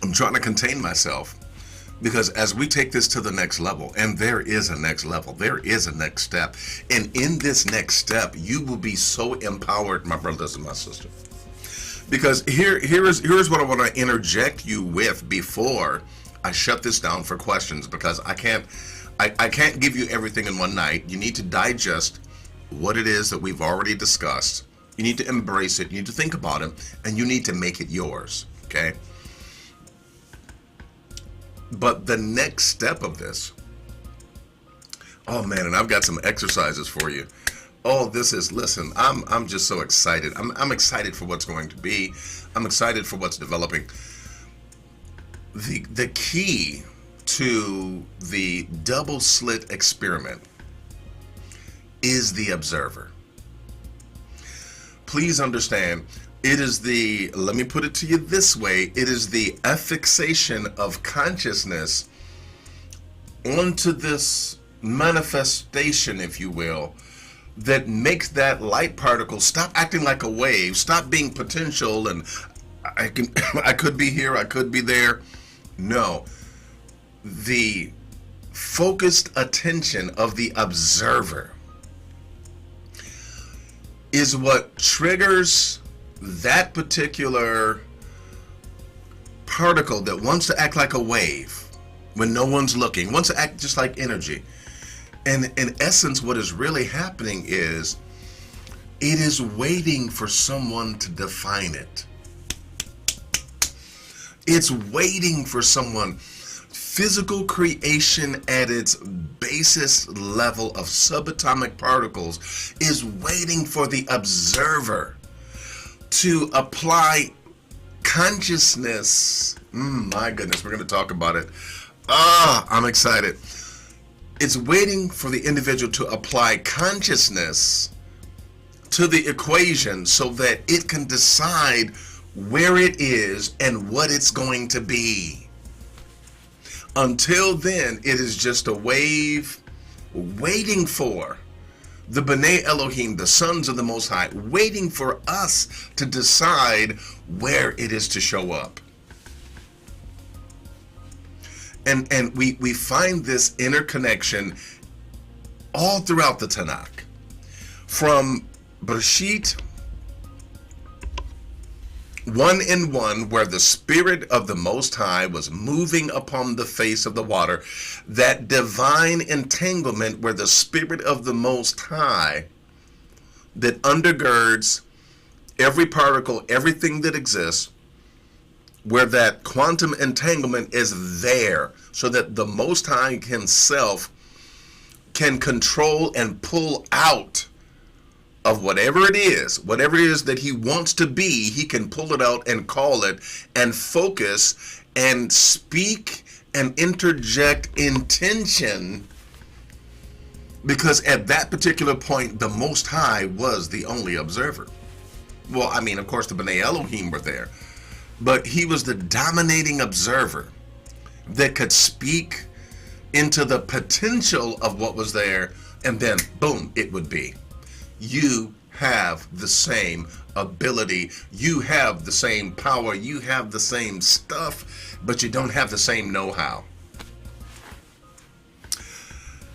[SPEAKER 1] I'm trying to contain myself, because as we take this to the next level, and there is a next level, there is a next step, and in this next step, you will be so empowered, my brothers and my sisters. Because here's what I want to interject you with before I shut this down for questions, because I can't give you everything in one night. You need to digest what it is that we've already discussed. You need to embrace it, you need to think about it, and you need to make it yours, okay? But the next step of this, oh man, and I've got some exercises for you. Oh, listen, I'm just so excited. I'm excited for what's going to be. I'm excited for what's developing. The key to the double slit experiment is the observer. Please understand, it is let me put it to you this way, it is the affixation of consciousness onto this manifestation, if you will, that makes that light particle stop acting like a wave, stop being potential, and I could be here, I could be there. No, the focused attention of the observer is what triggers that particular particle that wants to act like a wave when no one's looking, wants to act just like energy. And in essence, what is really happening is it is waiting for someone to define it. It's waiting for someone. Physical creation at its basest level of subatomic particles is waiting for the observer to apply consciousness. My goodness, we're going to talk about it. I'm excited. It's waiting for the individual to apply consciousness to the equation so that it can decide where it is and what it's going to be. Until then, it is just a wave waiting for the B'nai Elohim, the sons of the Most High, waiting for us to decide where it is to show up. And we find this interconnection all throughout the Tanakh. From Bereshit 1:1, where the Spirit of the Most High was moving upon the face of the water, that divine entanglement where the Spirit of the Most High that undergirds every particle, everything that exists, where that quantum entanglement is there so that the Most High himself can control and pull out of whatever it is that he wants to be. He can pull it out and call it and focus and speak and interject intention, because at that particular point, the Most High was the only observer. Well, I mean, of course, the B'nai Elohim were there, but he was the dominating observer that could speak into the potential of what was there, and then, boom, it would be. You have the same ability, you have the same power, you have the same stuff, but you don't have the same know-how.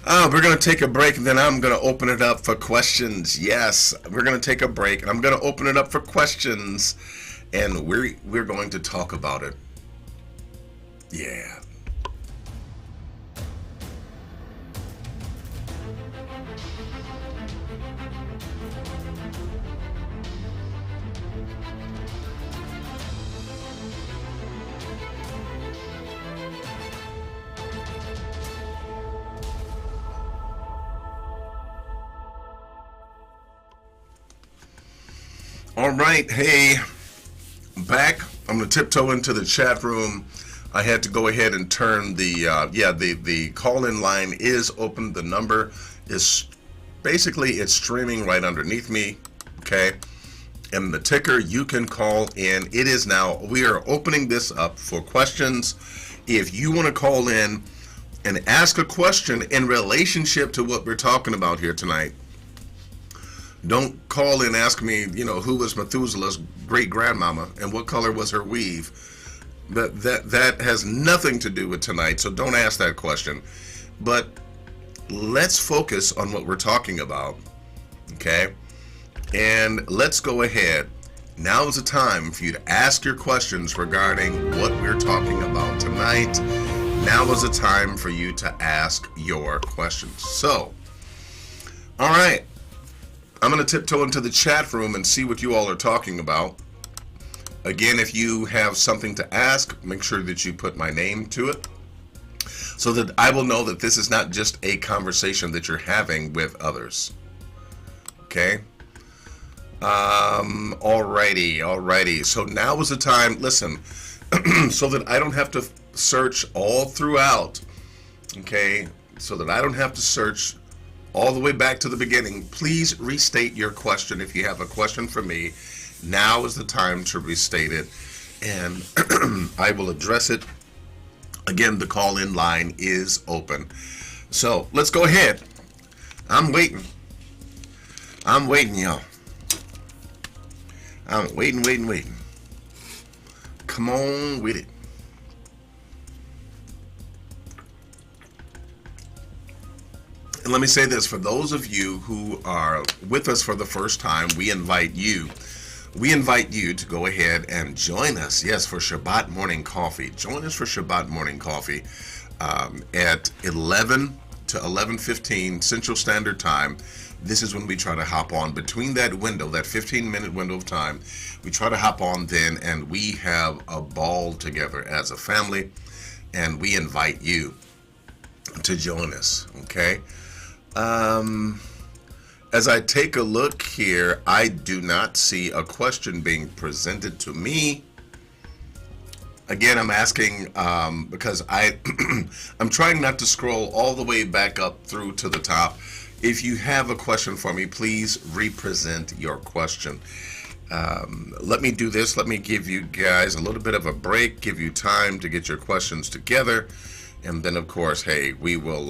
[SPEAKER 1] We're going to take a break, and then I'm going to open it up for questions. Yes, we're going to take a break, and I'm going to open it up for questions, and we're going to talk about it. Yeah. All right, hey, back. I'm gonna tiptoe into the chat room. I had to go ahead and turn the call-in line is open. The number is basically, it's streaming right underneath me, okay? And the ticker, you can call in. It is now, we are opening this up for questions. If you want to call in and ask a question in relationship to what we're talking about here tonight, don't call and ask me, who was Methuselah's great-grandmama and what color was her weave. That has nothing to do with tonight, so don't ask that question. But let's focus on what we're talking about, okay? And let's go ahead. Now is the time for you to ask your questions regarding what we're talking about tonight. Now is the time for you to ask your questions. So, all right. I'm going to tiptoe into the chat room and see what you all are talking about. Again, if you have something to ask, make sure that you put my name to it so that I will know that this is not just a conversation that you're having with others. Okay? Alrighty. So now is the time, listen, so that I don't have to search all throughout, okay? So that I don't have to search all the way back to the beginning. Please restate your question. If you have a question for me, now is the time to restate it, and I will address it Again, the call-in line is open. So let's go ahead. I'm waiting. I'm waiting, y'all. I'm waiting. Come on with it. And let me say this, for those of you who are with us for the first time, we invite you to go ahead and join us, yes, for Shabbat morning coffee. Join us for Shabbat morning coffee at 11 to 11:15 Central Standard Time. This is when we try to hop on between that window, that 15-minute window of time. We try to hop on then, and we have a ball together as a family, and we invite you to join us, okay? As I take a look here, I do not see a question being presented to me. Again, I'm asking because I'm trying not to scroll all the way back up through to the top. If you have a question for me, please represent your question. Let me do this. Let me give you guys a little bit of a break, give you time to get your questions together, and then, of course, hey, we will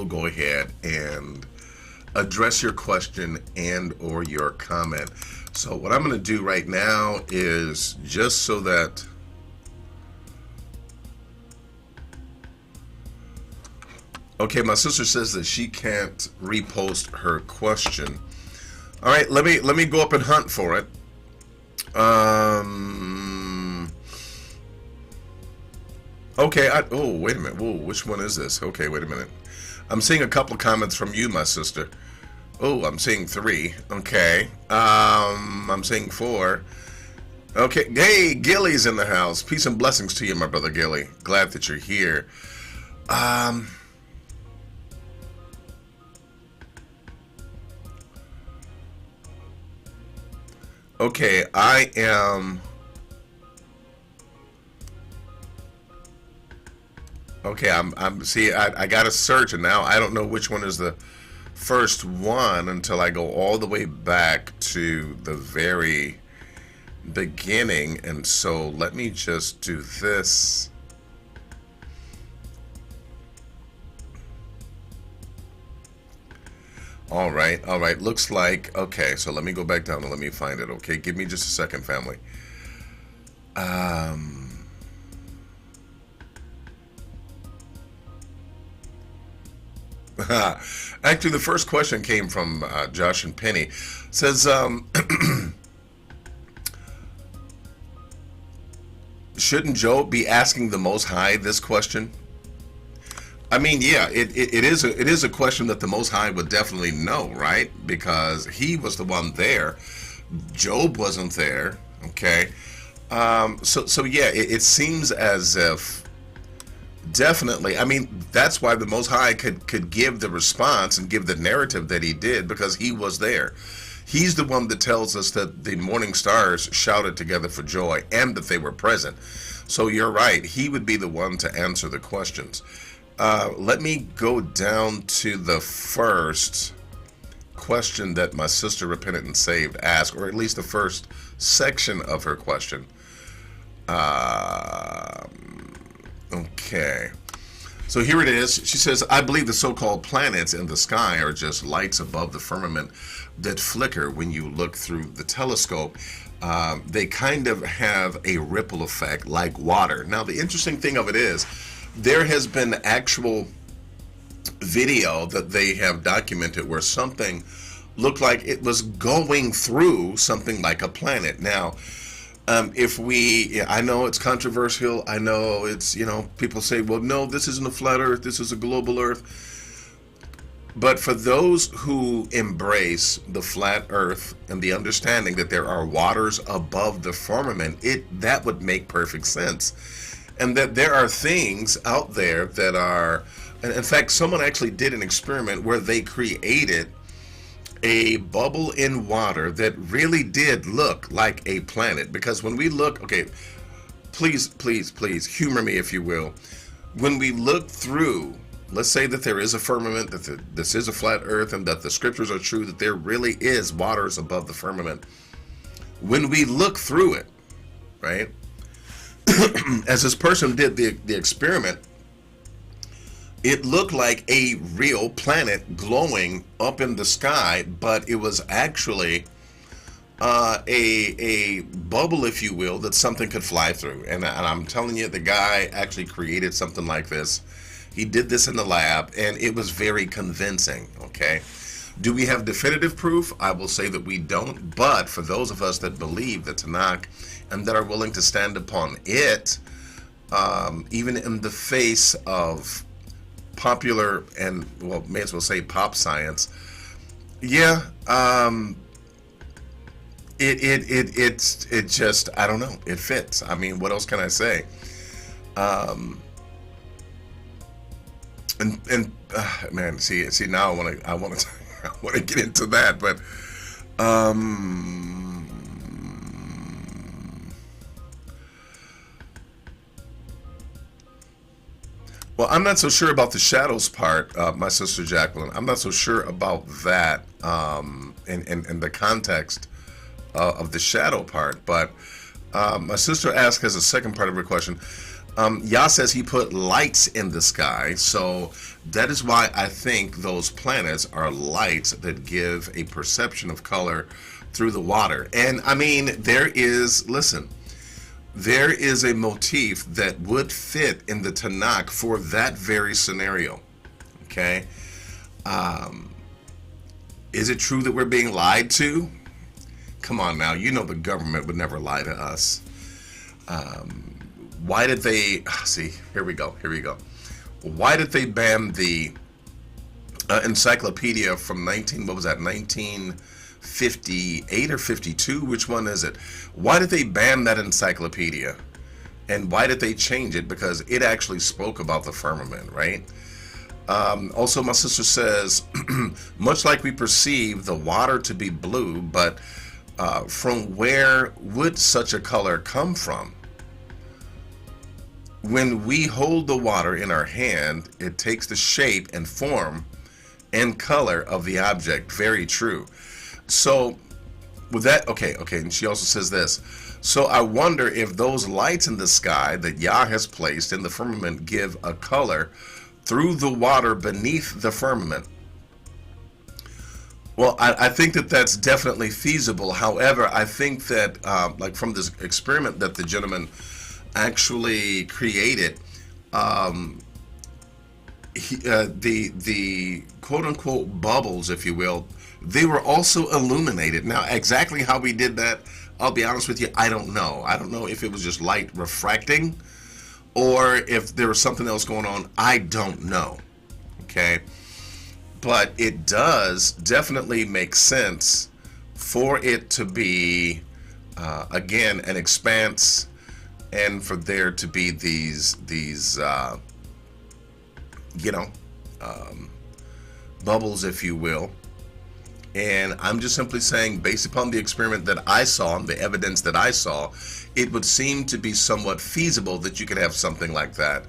[SPEAKER 1] go ahead and address your question and or your comment. So what I'm going to do right now is, just so that okay, my sister says that she can't repost her question. All right, let me go up and hunt for it. Okay, oh, wait a minute. Whoa, which one is this? Okay, wait a minute. I'm seeing a couple of comments from you, my sister. Oh, I'm seeing 3. Okay. I'm seeing 4. Okay. Hey, Gilly's in the house. Peace and blessings to you, my brother Gilly. Glad that you're here. Okay, I am... Okay, I'm see, I got to search, and now I don't know which one is the first one until I go all the way back to the very beginning. And so let me just do this. All right. Looks like, okay, so let me go back down and let me find it. Okay, give me just a second, family. Actually, the first question came from Josh and Penny. It says, shouldn't Job be asking the Most High this question? I mean, yeah, it is a question that the Most High would definitely know, right? Because he was the one there. Job wasn't there. Okay, so yeah, it seems as if definitely. I mean, that's why the Most High could give the response and give the narrative that he did, because he was there. He's the one that tells us that the morning stars shouted together for joy and that they were present. So you're right. He would be the one to answer the questions. Let me go down to the first question that my sister Repentant and Saved asked, or at least the first section of her question. Okay. So here it is. She says, I believe the so-called planets in the sky are just lights above the firmament that flicker when you look through the telescope. They kind of have a ripple effect like water. Now, the interesting thing of it is, there has been actual video that they have documented where something looked like it was going through something like a planet. Now, I know it's controversial. I know it's, people say, well, no, this isn't a flat earth. This is a global earth. But for those who embrace the flat earth and the understanding that there are waters above the firmament, that would make perfect sense. And that there are things out there that are, in fact, someone actually did an experiment where they created a bubble in water that really did look like a planet. Because when we look, okay, please humor me if you will. When we look through, let's say that there is a firmament, that this is a flat earth, and that the scriptures are true, that there really is waters above the firmament. When we look through it, right, as this person did the experiment, it looked like a real planet glowing up in the sky, but it was actually a bubble, if you will, that something could fly through. And I'm telling you, the guy actually created something like this. He did this in the lab, and it was very convincing, okay? Do we have definitive proof? I will say that we don't, but for those of us that believe the Tanakh and that are willing to stand upon it, even in the face of popular and, well, may as well say pop science, yeah, it just, I don't know, it fits. I mean, what else can I say? Man, see now I want to get into that, but well, I'm not so sure about the shadows part, my sister Jacqueline. I'm not so sure about that in the context of the shadow part, but my sister asked as a second part of her question, Yah says he put lights in the sky, so that is why I think those planets are lights that give a perception of color through the water. And I mean, there is a motif that would fit in the Tanakh for that very scenario. Okay? Is it true that we're being lied to? Come on now, you know the government would never lie to us. Why did they, see, here we go. Why did they ban the encyclopedia from 1958 or 52? Which one is it? Why did they ban that encyclopedia? And why did they change it? Because it actually spoke about the firmament, right? Also, my sister says, much like we perceive the water to be blue, but from where would such a color come from? When we hold the water in our hand, it takes the shape and form and color of the object. Very true. So with that, okay, and she also says this. So I wonder if those lights in the sky that Yah has placed in the firmament give a color through the water beneath the firmament. Well, I think that that's definitely feasible. However, I think that like from this experiment that the gentleman actually created, the quote-unquote bubbles, if you will, they were also illuminated. Now, exactly how we did that, I'll be honest with you, I don't know. I don't know if it was just light refracting or if there was something else going on. I don't know, okay? But it does definitely make sense for it to be, again, an expanse, and for there to be these bubbles, if you will. And I'm just simply saying, based upon the experiment that I saw and the evidence that I saw, it would seem to be somewhat feasible that you could have something like that.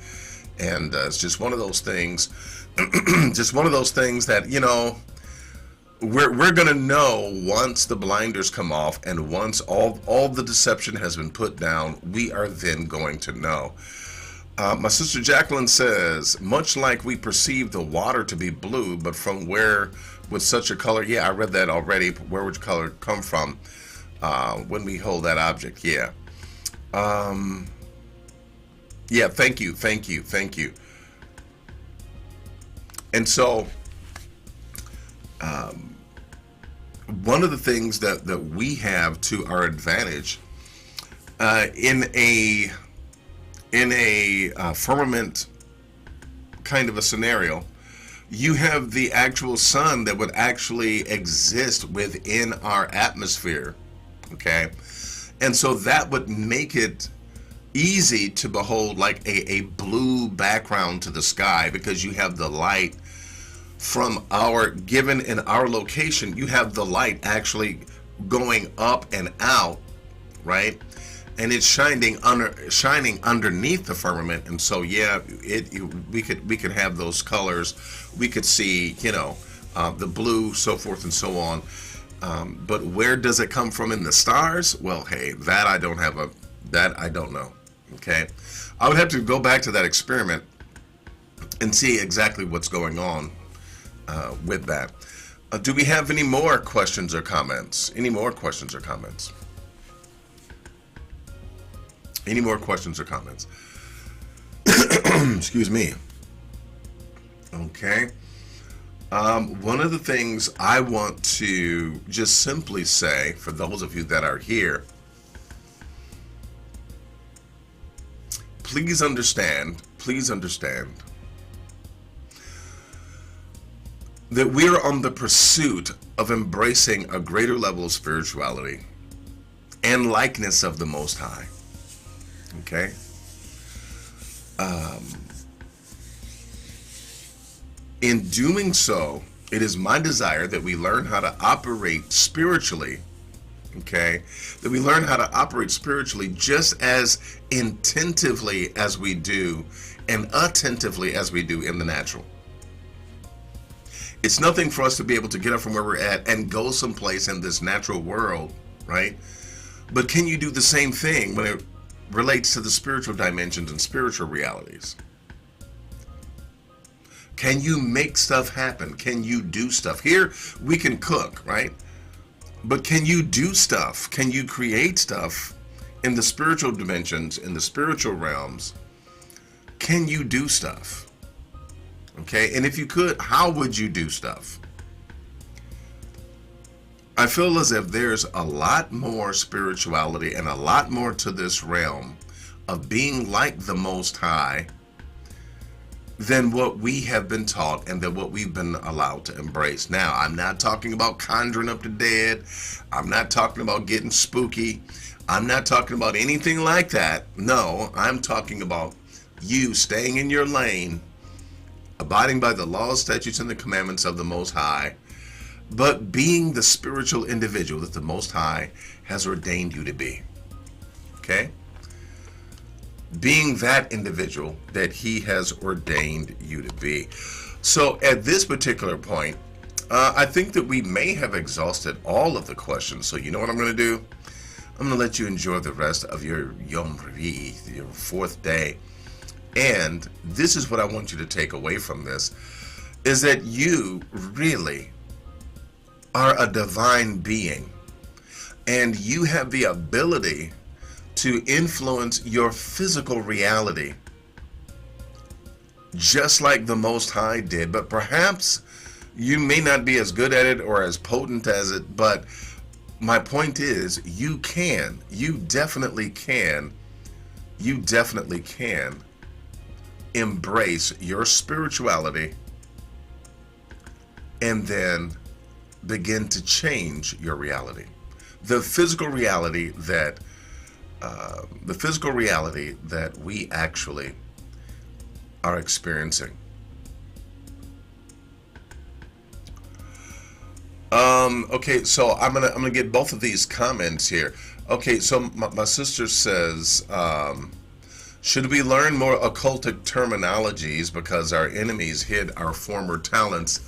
[SPEAKER 1] And it's just one of those things, that, you know, we're gonna know once the blinders come off and once all the deception has been put down. We are then going to know. My sister Jacqueline says, much like we perceive the water to be blue, but from where would such a color? Yeah, I read that already. Where would color come from when we hold that object? Yeah. Yeah. Thank you. And so, one of the things that we have to our advantage in a firmament kind of a scenario, you have the actual sun that would actually exist within our atmosphere, okay? And so that would make it easy to behold like a blue background to the sky, because you have the light from given in our location, you have the light actually going up and out, right? And it's shining underneath the firmament. And so yeah, we could have those colors. We could see, the blue, so forth and so on. But where does it come from in the stars? Well, hey, that I don't know. Okay, I would have to go back to that experiment and see exactly what's going on with that. Do we have any more questions or comments? Any more questions or comments? Any more questions or comments? Excuse me. Okay. One of the things I want to just simply say, for those of you that are here, please understand that we are on the pursuit of embracing a greater level of spirituality and likeness of the Most High. Okay? In doing so, it is my desire that we learn how to operate spiritually, okay? That we learn how to operate spiritually just as intentively as we do and attentively as we do in the natural. It's nothing for us to be able to get up from where we're at and go someplace in this natural world, right? But can you do the same thing when it relates to the spiritual dimensions and spiritual realities? Can you make stuff happen? Can you do stuff? Here, we can cook, right? But can you do stuff? Can you create stuff in the spiritual dimensions, in the spiritual realms? Can you do stuff? Okay, and if you could, how would you do stuff? I feel as if there's a lot more spirituality and a lot more to this realm of being like the Most High than what we have been taught and than what we've been allowed to embrace. Now, I'm not talking about conjuring up the dead. I'm not talking about getting spooky. I'm not talking about anything like that. No, I'm talking about you staying in your lane, abiding by the laws, statutes, and the commandments of the Most High, but being the spiritual individual that the Most High has ordained you to be. Okay? Being that individual that He has ordained you to be. So at this particular point, I think that we may have exhausted all of the questions. So you know what I'm going to do? I'm going to let you enjoy the rest of your Yom Revi, your fourth day. And this is what I want you to take away from this, is that you really are a divine being. And you have the ability to influence your physical reality, just like the Most High did. But perhaps you may not be as good at it or as potent as it, but my point is, you definitely can embrace your spirituality and then begin to change your reality. The physical reality that we actually are experiencing. Okay, so I'm gonna get both of these comments here. Okay, so my sister says, should we learn more occultic terminologies because our enemies hid our former talents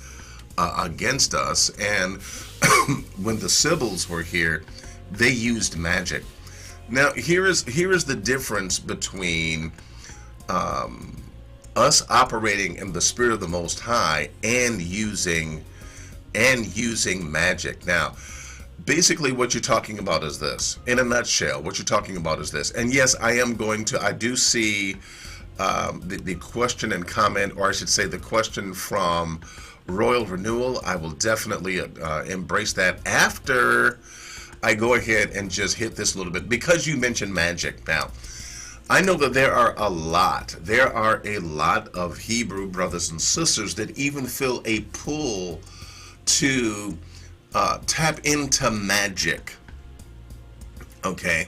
[SPEAKER 1] against us? And when the Sibyls were here, they used magic. Now, here is the difference between us operating in the spirit of the Most High and using magic. Now, basically what you're talking about is this. In a nutshell, what you're talking about is this. And yes, I do see the question and comment, or I should say the question from Royal Renewal. I will definitely embrace that after I go ahead and just hit this a little bit, because you mentioned magic. Now, I know that there are a lot of Hebrew brothers and sisters that even feel a pull to tap into magic. Okay?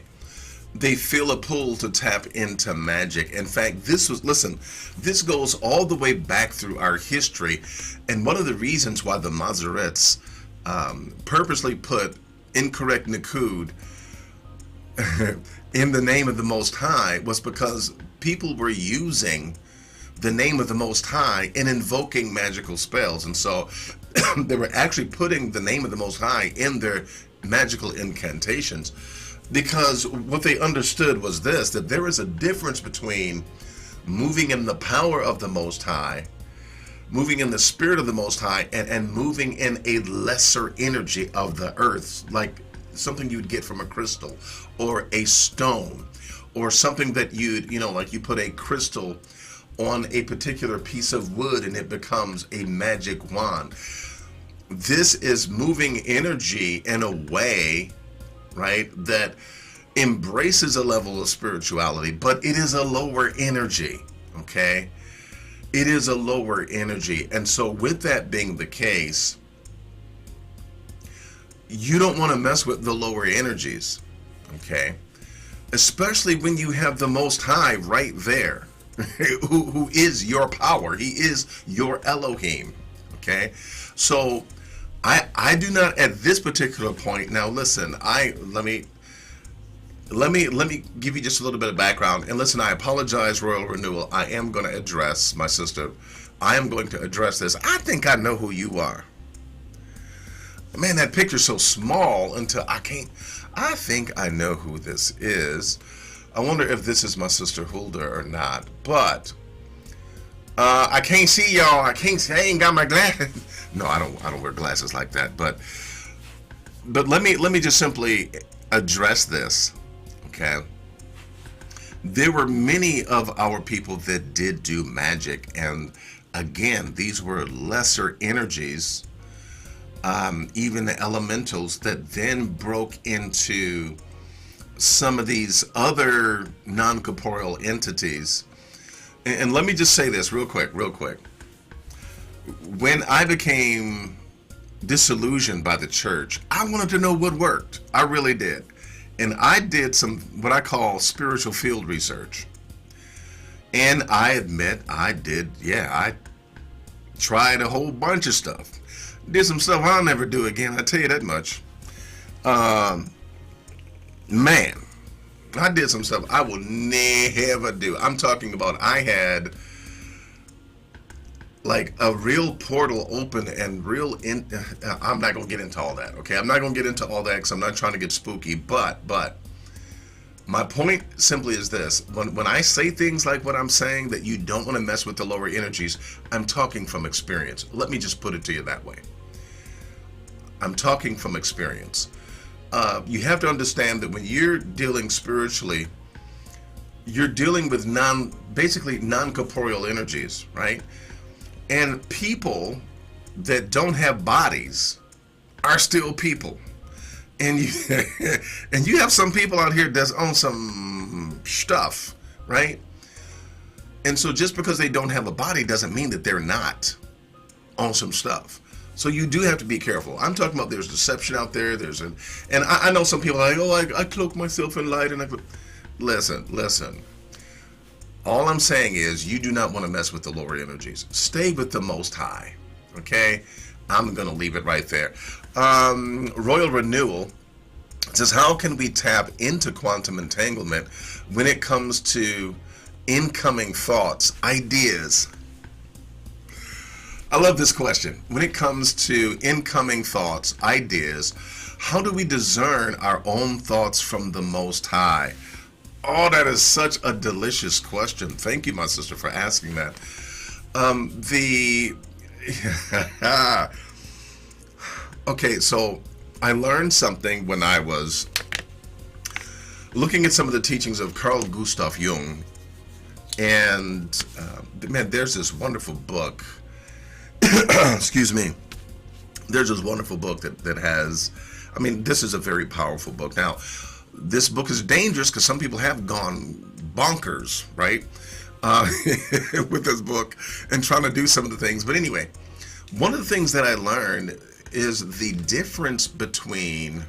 [SPEAKER 1] They feel a pull to tap into magic. In fact, this goes all the way back through our history. And one of the reasons why the Masoretes purposely put incorrect Nakud in the name of the Most High was because people were using the name of the Most High and invoking magical spells. And so they were actually putting the name of the Most High in their magical incantations. Because what they understood was this, that there is a difference between moving in the power of the Most High, moving in the spirit of the Most High, and moving in a lesser energy of the earth, like something you'd get from a crystal or a stone, or something that like you put a crystal on a particular piece of wood and it becomes a magic wand. This is moving energy in a way, right, that embraces a level of spirituality, but it is a lower energy, okay? It is a lower energy. And so with that being the case, you don't want to mess with the lower energies, okay? Especially when you have the Most High right there, who is your power. He is your Elohim, okay? So I do not at this particular point. Now listen, let me give you just a little bit of background. And listen, I apologize, Royal Renewal. I am going to address my sister. I am going to address this. I think I know who you are. Man, that picture's so small until I can't. I think I know who this is. I wonder if this is my sister Hulda or not. But I can't see y'all. I ain't got my glasses. No, I don't wear glasses like that. But let me just simply address this. Okay. There were many of our people that did do magic, and again, these were lesser energies, even the elementals that then broke into some of these other non-corporeal entities. And let me just say this real quick. When I became disillusioned by the church, I wanted to know what worked. I really did. And I did some, what I call spiritual field research. And I admit I tried a whole bunch of stuff. Did some stuff I'll never do again, I tell you that much. Man, I did some stuff I will never do. I'm talking about I had like a real portal open and I'm not going to get into all that, okay? I'm not going to get into all that because I'm not trying to get spooky, but my point simply is this. When I say things like what I'm saying, that you don't want to mess with the lower energies, I'm talking from experience. Let me just put it to you that way. I'm talking from experience. You have to understand that when you're dealing spiritually, you're dealing with basically non-corporeal energies, right? And people that don't have bodies are still people. And you have some people out here that's on some stuff, right? And so just because they don't have a body doesn't mean that they're not on some stuff. So you do have to be careful. I'm talking about there's deception out there. And I know some people are like, I cloak myself in light. And listen. All I'm saying is you do not want to mess with the lower energies. Stay with the Most High, okay? I'm going to leave it right there. Royal Renewal says, how can we tap into quantum entanglement when it comes to incoming thoughts, ideas? I love this question. When it comes to incoming thoughts, ideas, how do we discern our own thoughts from the Most High? Oh, that is such a delicious question. Thank you, my sister, for asking that. Okay, so I learned something when I was looking at some of the teachings of Carl Gustav Jung. And, man, there's this wonderful book. Excuse me. There's this wonderful book that has, this is a very powerful book. Now, this book is dangerous because some people have gone bonkers, right? With this book and trying to do some of the things. But anyway, one of the things that I learned is the difference between,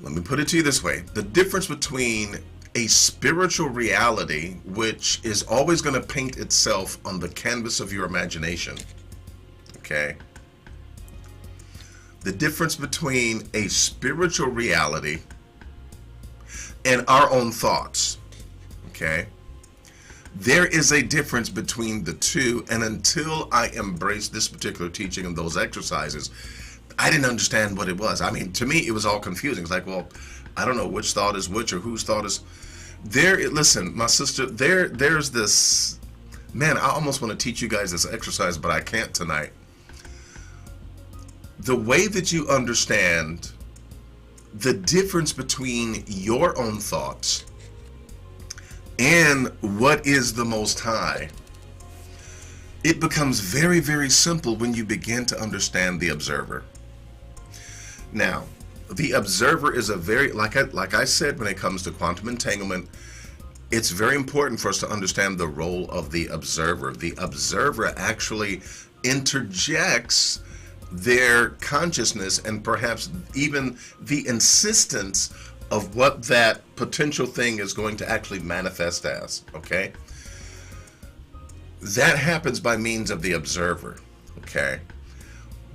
[SPEAKER 1] let me put it to you this way, the difference between a spiritual reality, which is always going to paint itself on the canvas of your imagination, okay? The difference between a spiritual reality and our own thoughts, okay? There is a difference between the two, and until I embrace this particular teaching and those exercises, I didn't understand what it was. I mean, to me, it was all confusing. It's like, well, I don't know which thought is which or whose thought is there. Listen, my sister, there's this, man, I almost want to teach you guys this exercise, but I can't tonight. The way that you understand the difference between your own thoughts and what is the Most High, it becomes very, very simple when you begin to understand the observer. Now, the observer is a very, like I said, when it comes to quantum entanglement, it's very important for us to understand the role of the observer. The observer actually interjects their consciousness and perhaps even the insistence of what that potential thing is going to actually manifest as, okay? That happens by means of the observer, okay?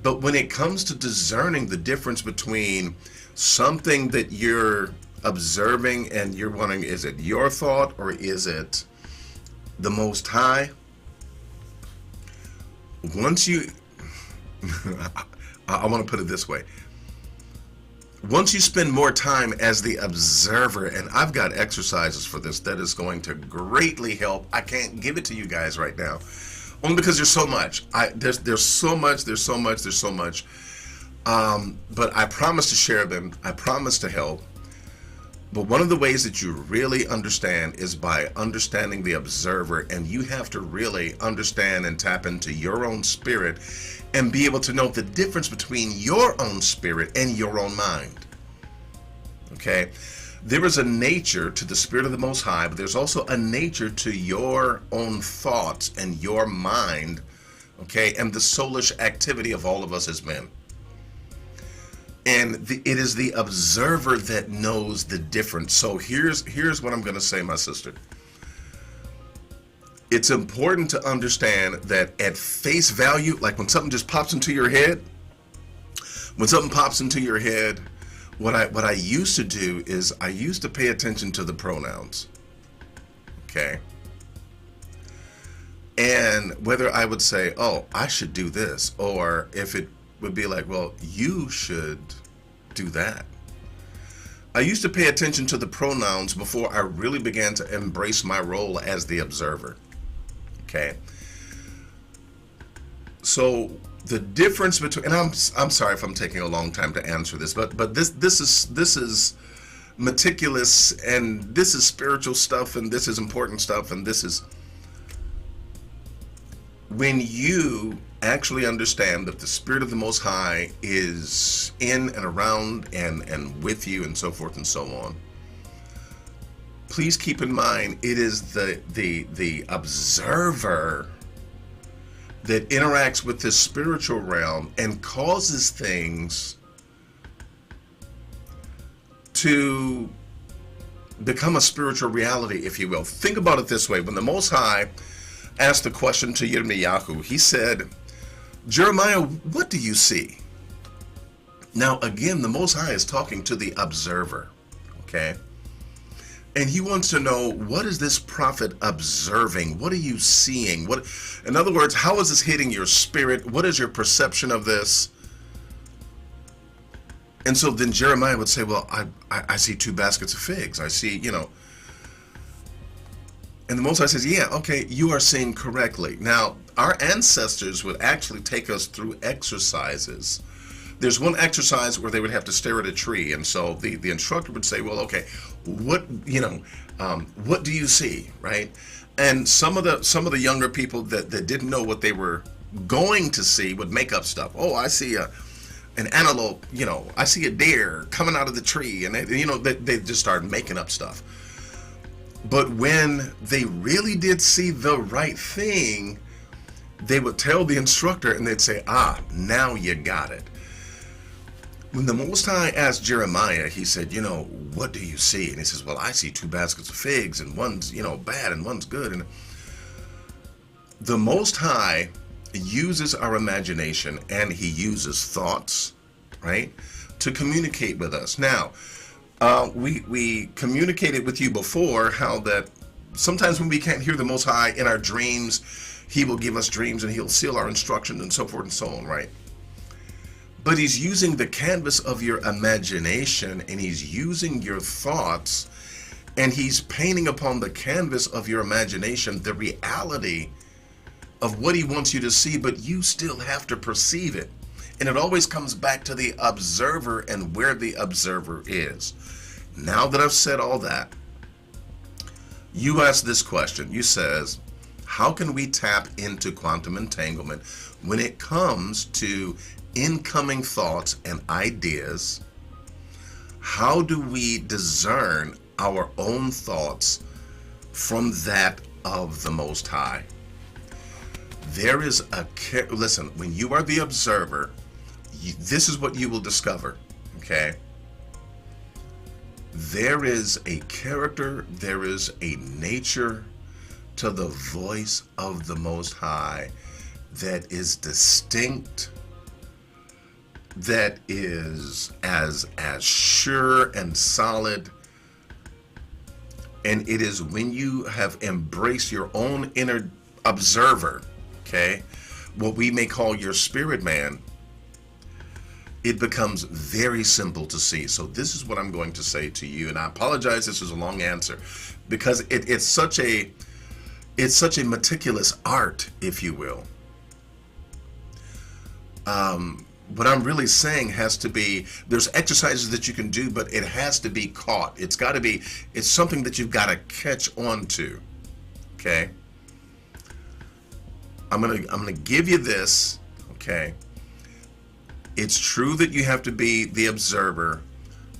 [SPEAKER 1] But when it comes to discerning the difference between something that you're observing and you're wondering, is it your thought or is it the Most High? Once you, I want to put it this way. Once you spend more time as the observer, and I've got exercises for this that is going to greatly help. I can't give it to you guys right now, only because there's so much. There's so much. But I promise to share them. I promise to help. But one of the ways that you really understand is by understanding the observer, and you have to really understand and tap into your own spirit and be able to know the difference between your own spirit and your own mind. Okay? There is a nature to the Spirit of the Most High, but there's also a nature to your own thoughts and your mind, okay, and the soulish activity of all of us as men. And it is the observer that knows the difference. So here's what I'm going to say, my sister. It's important to understand that at face value, like when something just pops into your head, what I used to do is I used to pay attention to the pronouns, okay? And whether I would say, oh, I should do this, or if it would be like, well, you should do that. I used to pay attention to the pronouns before I really began to embrace my role as the observer. Okay. So the difference between, and I'm sorry if I'm taking a long time to answer this, but this is meticulous, and this is spiritual stuff, and this is important stuff, and this is when you actually understand that the Spirit of the Most High is in and around and with you and so forth and so on. Please keep in mind, it is the observer that interacts with this spiritual realm and causes things to become a spiritual reality, if you will. Think about it this way. When the Most High asked the question to Yirmiyahu, he said, Jeremiah, what do you see? Now, again, the Most High is talking to the observer, okay? And he wants to know, what is this prophet observing? What are you seeing? In other words, how is this hitting your spirit? What is your perception of this? And so then Jeremiah would say, well, I see 2 baskets of figs. I see, And the Most High says, yeah, okay, you are seeing correctly. Now, our ancestors would actually take us through exercises. There's one exercise where they would have to stare at a tree, and so the instructor would say, well, okay, what do you see, right? And some of the younger people that didn't know what they were going to see would make up stuff. Oh, I see an antelope, I see a deer coming out of the tree, and they just started making up stuff. But when they really did see the right thing, they would tell the instructor and they'd say, now you got it. When the Most High asked Jeremiah, he said, what do you see? And he says, well, I see 2 baskets of figs, and one's, bad and one's good. And the Most High uses our imagination, and he uses thoughts, right, to communicate with us. Now, we communicated with you before how that sometimes when we can't hear the Most High in our dreams, he will give us dreams and he'll seal our instructions and so forth and so on, right? But he's using the canvas of your imagination, and he's using your thoughts, and he's painting upon the canvas of your imagination the reality of what he wants you to see, but you still have to perceive it. And it always comes back to the observer and where the observer is. Now that I've said all that, you ask this question. You says, how can we tap into quantum entanglement when it comes to incoming thoughts and ideas? How do we discern our own thoughts from that of the Most High? There is listen, when you are the observer, this is what you will discover, okay? There is a character, there is a nature to the voice of the Most High that is distinct, that is as sure and solid. And it is when you have embraced your own inner observer, okay, what we may call your spirit man, it becomes very simple to see. So this is what I'm going to say to you, and I apologize, this is a long answer, because it's such a meticulous art, if you will. What I'm really saying has to be, there's exercises that you can do, but it has to be caught. It's something that you've got to catch on to. Okay? I'm gonna give you this, okay? It's true that you have to be the observer.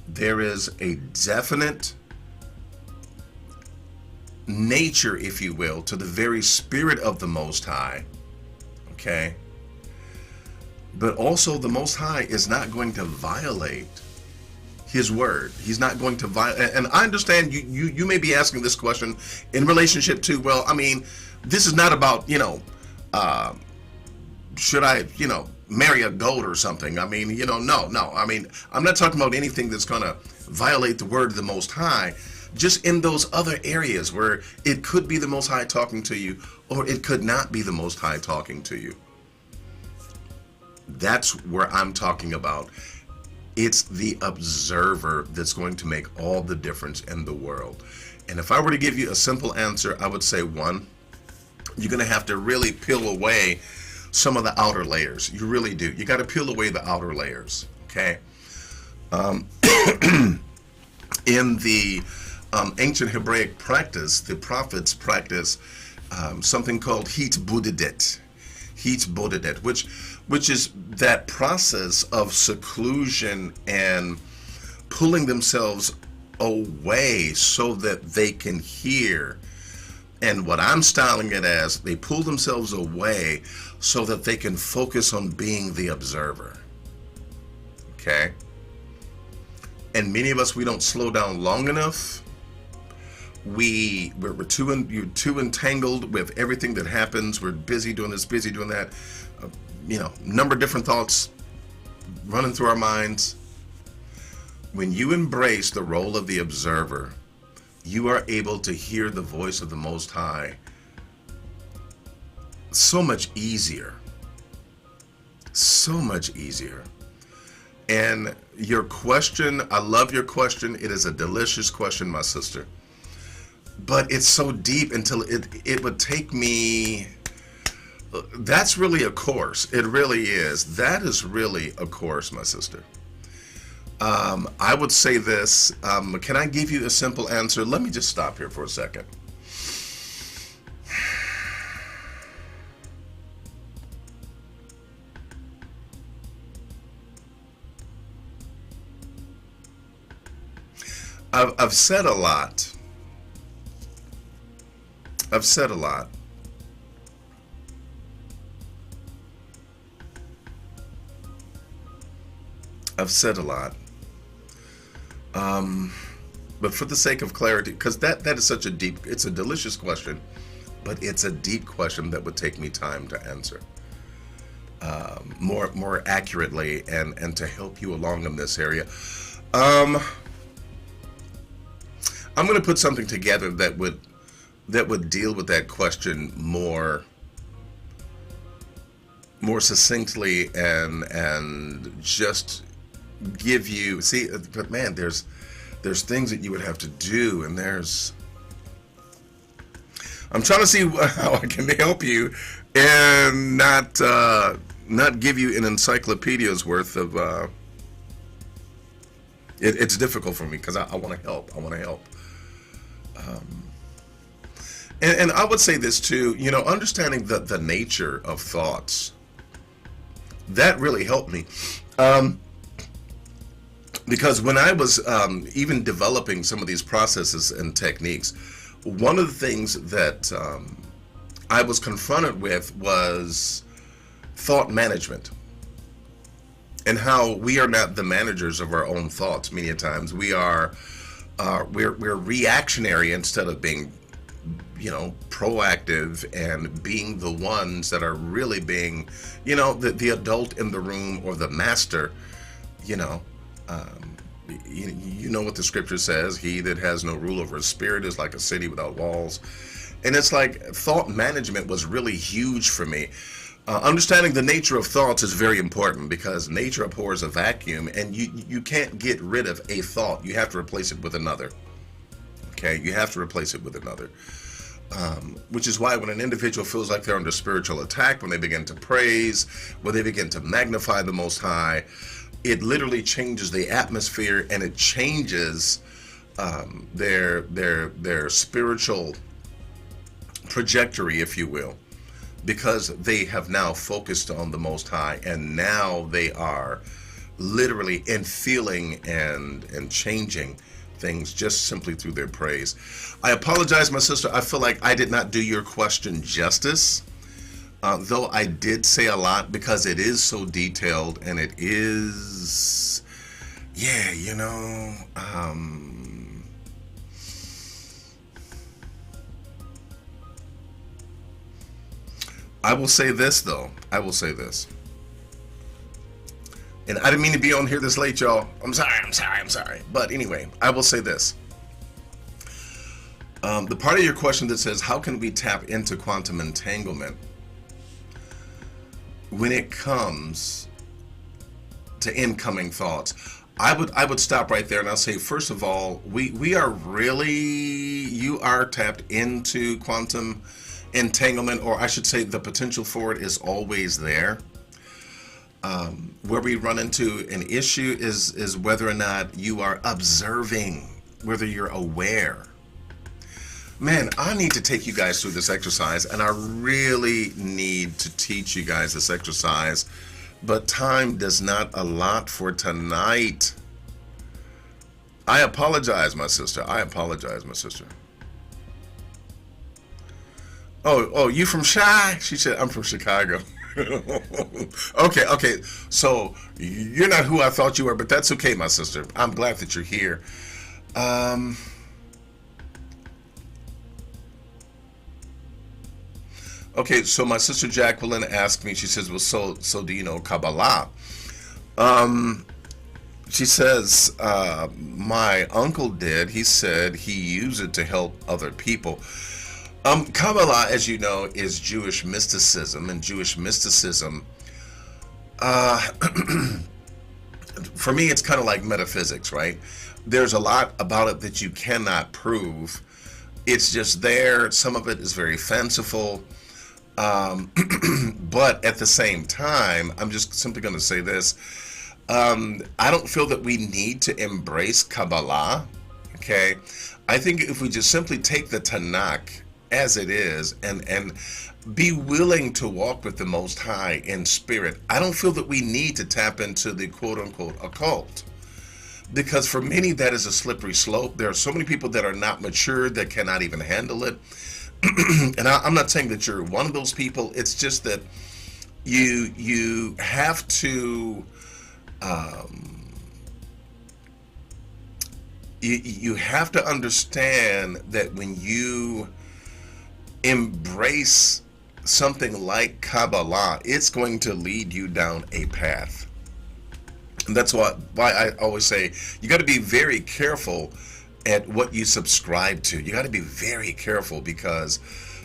[SPEAKER 1] There is a definite nature, if you will, to the very spirit of the Most High, okay? But also the Most High is not going to violate his word. He's not going to violate. And I understand you may be asking this question in relationship to, well, I mean, this is not about, should I, marry a goat or something? I mean, no. I mean, I'm not talking about anything that's going to violate the word of the Most High. Just in those other areas where it could be the Most High talking to you, or it could not be the Most High talking to you. That's where I'm talking about. It's the observer that's going to make all the difference in the world. And if I were to give you a simple answer, I would say, one, you're going to have to really peel away some of the outer layers. You really do. You got to peel away the outer layers, okay? In the ancient Hebraic practice, the prophets practice something called H2H, which is that process of seclusion and pulling themselves away so that they can hear. And what I'm styling it as, they pull themselves away so that they can focus on being the observer. Okay? And many of us, we don't slow down long enough. We're too entangled with everything that happens. We're busy doing this, busy doing that. Number of different thoughts running through our minds. When you embrace the role of the observer, you are able to hear the voice of the Most High so much easier. So much easier. And your question, I love your question. It is a delicious question, my sister. But it's so deep until it would take me... That's really a course. It really is. That is really a course, my sister. I would say this. Can I give you a simple answer? Let me just stop here for a second. I've said a lot. I've said a lot. I've said a lot. But for the sake of clarity, because that is such a deep, it's a delicious question, but it's a deep question that would take me time to answer more accurately and to help you along in this area. I'm going to put something together that would deal with that question more more succinctly and just give you, see, but man, there's things that you would have to do, and I'm trying to see how I can help you and not give you an encyclopedia's worth of it's difficult for me because I want to help. I want to help. And I would say this too, understanding the nature of thoughts, that really helped me. Because when I was even developing some of these processes and techniques, one of the things that I was confronted with was thought management, and how we are not the managers of our own thoughts. Many times we're reactionary instead of being proactive and being the ones that are really being the adult in the room, or the master. You know what the scripture says: he that has no rule over his spirit is like a city without walls. And it's like thought management was really huge for me. Understanding the nature of thoughts is very important, because nature abhors a vacuum, and you can't get rid of a thought. You have to replace it with another. Okay, you have to replace it with another. Which is why when an individual feels like they're under spiritual attack, when they begin to praise, when they begin to magnify the Most High, it literally changes the atmosphere, and it changes their spiritual trajectory, if you will, because they have now focused on the Most High, and now they are literally in feeling and changing things just simply through their praise. I apologize, my sister. I feel like I did not do your question justice, though I did say a lot, because it is so detailed, and it is, I will say this, though. I will say this. And I didn't mean to be on here this late, y'all. I'm sorry. But anyway, I will say this. The part of your question that says, how can we tap into quantum entanglement when it comes to incoming thoughts? I would stop right there, and I'll say, first of all, you are tapped into quantum entanglement, or I should say the potential for it is always there. Where we run into an issue is whether or not you are observing, whether you're aware. Man, I need to take you guys through this exercise, and I really need to teach you guys this exercise, but time does not allot for tonight. I apologize, my sister. Oh, you from Chi? She said, I'm from Chicago. Okay. So you're not who I thought you were, but that's okay, my sister. I'm glad that you're here. Okay, so my sister Jacqueline asked me, she says, well, so do you know Kabbalah? She says, my uncle did. He said he used it to help other people. Kabbalah, as you know, is Jewish mysticism, and Jewish mysticism, for me, it's kind of like metaphysics, right? There's a lot about it that you cannot prove. It's just there. Some of it is very fanciful. But at the same time, I'm just simply going to say this. I don't feel that we need to embrace Kabbalah, okay? I think if we just simply take the Tanakh as it is and be willing to walk with the Most High in spirit, I don't feel that we need to tap into the quote-unquote occult. Because for many, that is a slippery slope. There are so many people that are not mature, that cannot even handle it. And I'm not saying that you're one of those people. It's just that you have to you have to understand that when you embrace something like Kabbalah, it's going to lead you down a path. And that's why I always say you got to be very careful at what you subscribe to. You got to be very careful, because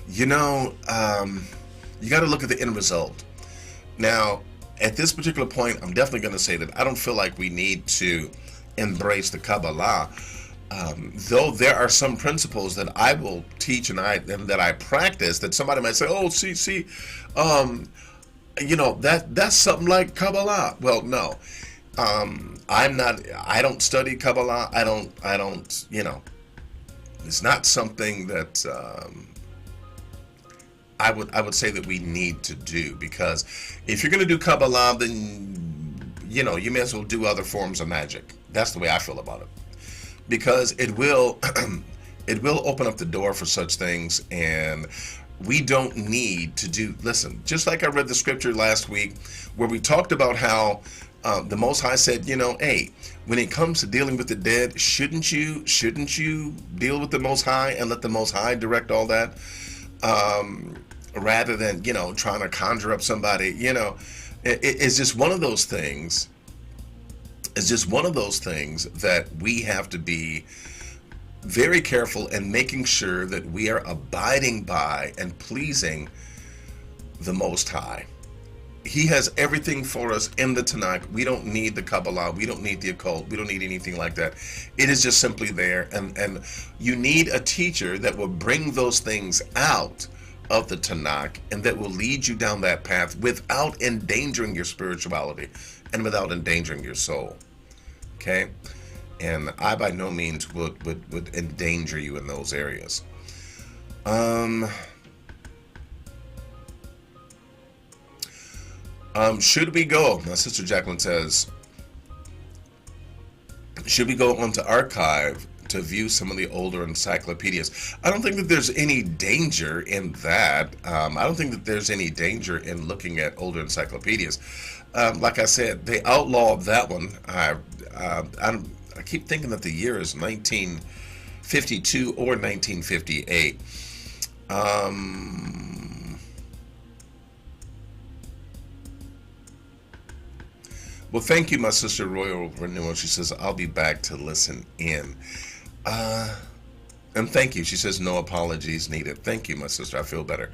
[SPEAKER 1] you got to look at the end result. Now, at this particular point, I'm definitely going to say that I don't feel like we need to embrace the Kabbalah. Though there are some principles that I will teach and that I practice that somebody might say, "Oh, see, um, that's something like Kabbalah." Well, no, I'm not. I don't study Kabbalah. I don't. It's not something that I would say that we need to do, because if you're going to do Kabbalah, then you may as well do other forms of magic. That's the way I feel about it, because it will it will open up the door for such things, and we don't need to do. Listen, just like I read the scripture last week where we talked about how the Most High said, hey, when it comes to dealing with the dead, shouldn't you deal with the Most High and let the Most High direct all that, rather than trying to conjure up somebody. It's just one of those things. It's just one of those things that we have to be very careful in making sure that we are abiding by and pleasing the Most High. He has everything for us in the Tanakh. We don't need the Kabbalah. We don't need the occult. We don't need anything like that. It is just simply there. And you need a teacher that will bring those things out of the Tanakh and that will lead you down that path without endangering your spirituality and without endangering your soul. Okay? And I by no means would endanger you in those areas. Should we go? My sister Jacqueline says, should we go onto archive to view some of the older encyclopedias? I don't think that there's any danger in that. I don't think that there's any danger in looking at older encyclopedias. Like I said, they outlawed that one. I keep thinking that the year is 1952 or 1958. Well, thank you, my sister Royal Renewal. She says, I'll be back to listen in. And thank you. She says, no apologies needed. Thank you, my sister. I feel better.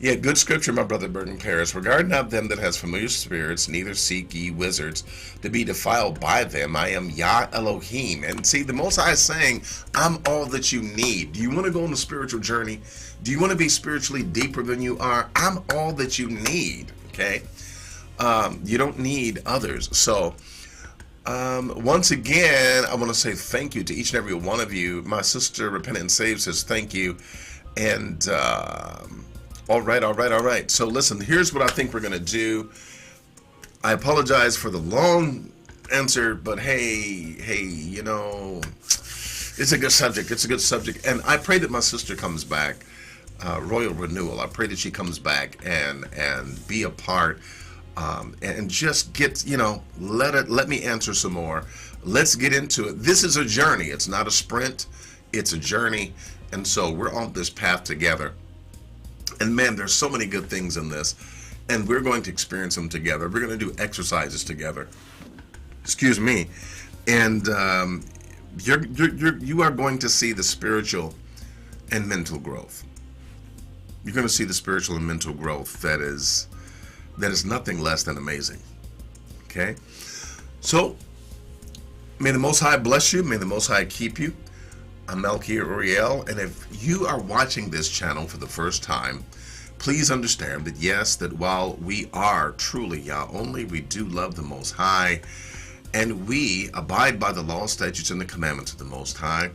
[SPEAKER 1] Yeah, good scripture, my brother Burton Paris. Regard not them that has familiar spirits, neither seek ye wizards to be defiled by them. I am Yah Elohim. And see, the Most High is saying, I'm all that you need. Do you want to go on a spiritual journey? Do you want to be spiritually deeper than you are? I'm all that you need. Okay? You don't need others. So, once again, I want to say thank you to each and every one of you. My sister Repentant and Saved says thank you. And, all right. So listen, here's what I think we're going to do. I apologize for the long answer, but hey, it's a good subject. And I pray that my sister comes back, Royal Renewal. I pray that she comes back and be a part, and just get, let me answer some more. Let's get into it. This is a journey. It's not a sprint. It's a journey. And so we're on this path together. And man, there's so many good things in this, and we're going to experience them together. We're going to do exercises together. Excuse me. And you are going to see the spiritual and mental growth. You're going to see the spiritual and mental growth that is nothing less than amazing. Okay? So, may the Most High bless you. May the Most High keep you. I'm Melchior Uriel, and if you are watching this channel for the first time, please understand that yes, that while we are truly Yah only, we do love the Most High, and we abide by the law, statutes, and the commandments of the Most High.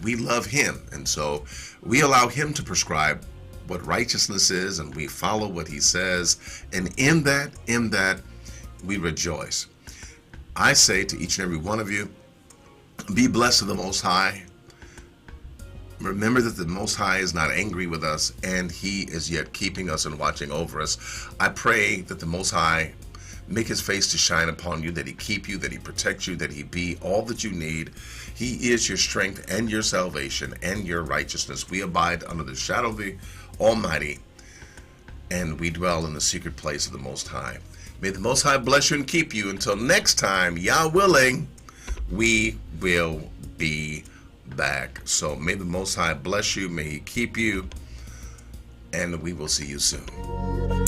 [SPEAKER 1] We love Him, and so we allow Him to prescribe what righteousness is, and we follow what He says, and in that, we rejoice. I say to each and every one of you, be blessed of the Most High. Remember that the Most High is not angry with us, and He is yet keeping us and watching over us. I pray that the Most High make His face to shine upon you, that He keep you, that He protect you, that He be all that you need. He is your strength and your salvation and your righteousness. We abide under the shadow of the Almighty, and we dwell in the secret place of the Most High. May the Most High bless you and keep you. Until next time, Yah willing, we will be back. So may the Most High bless you, may He keep you, and we will see you soon.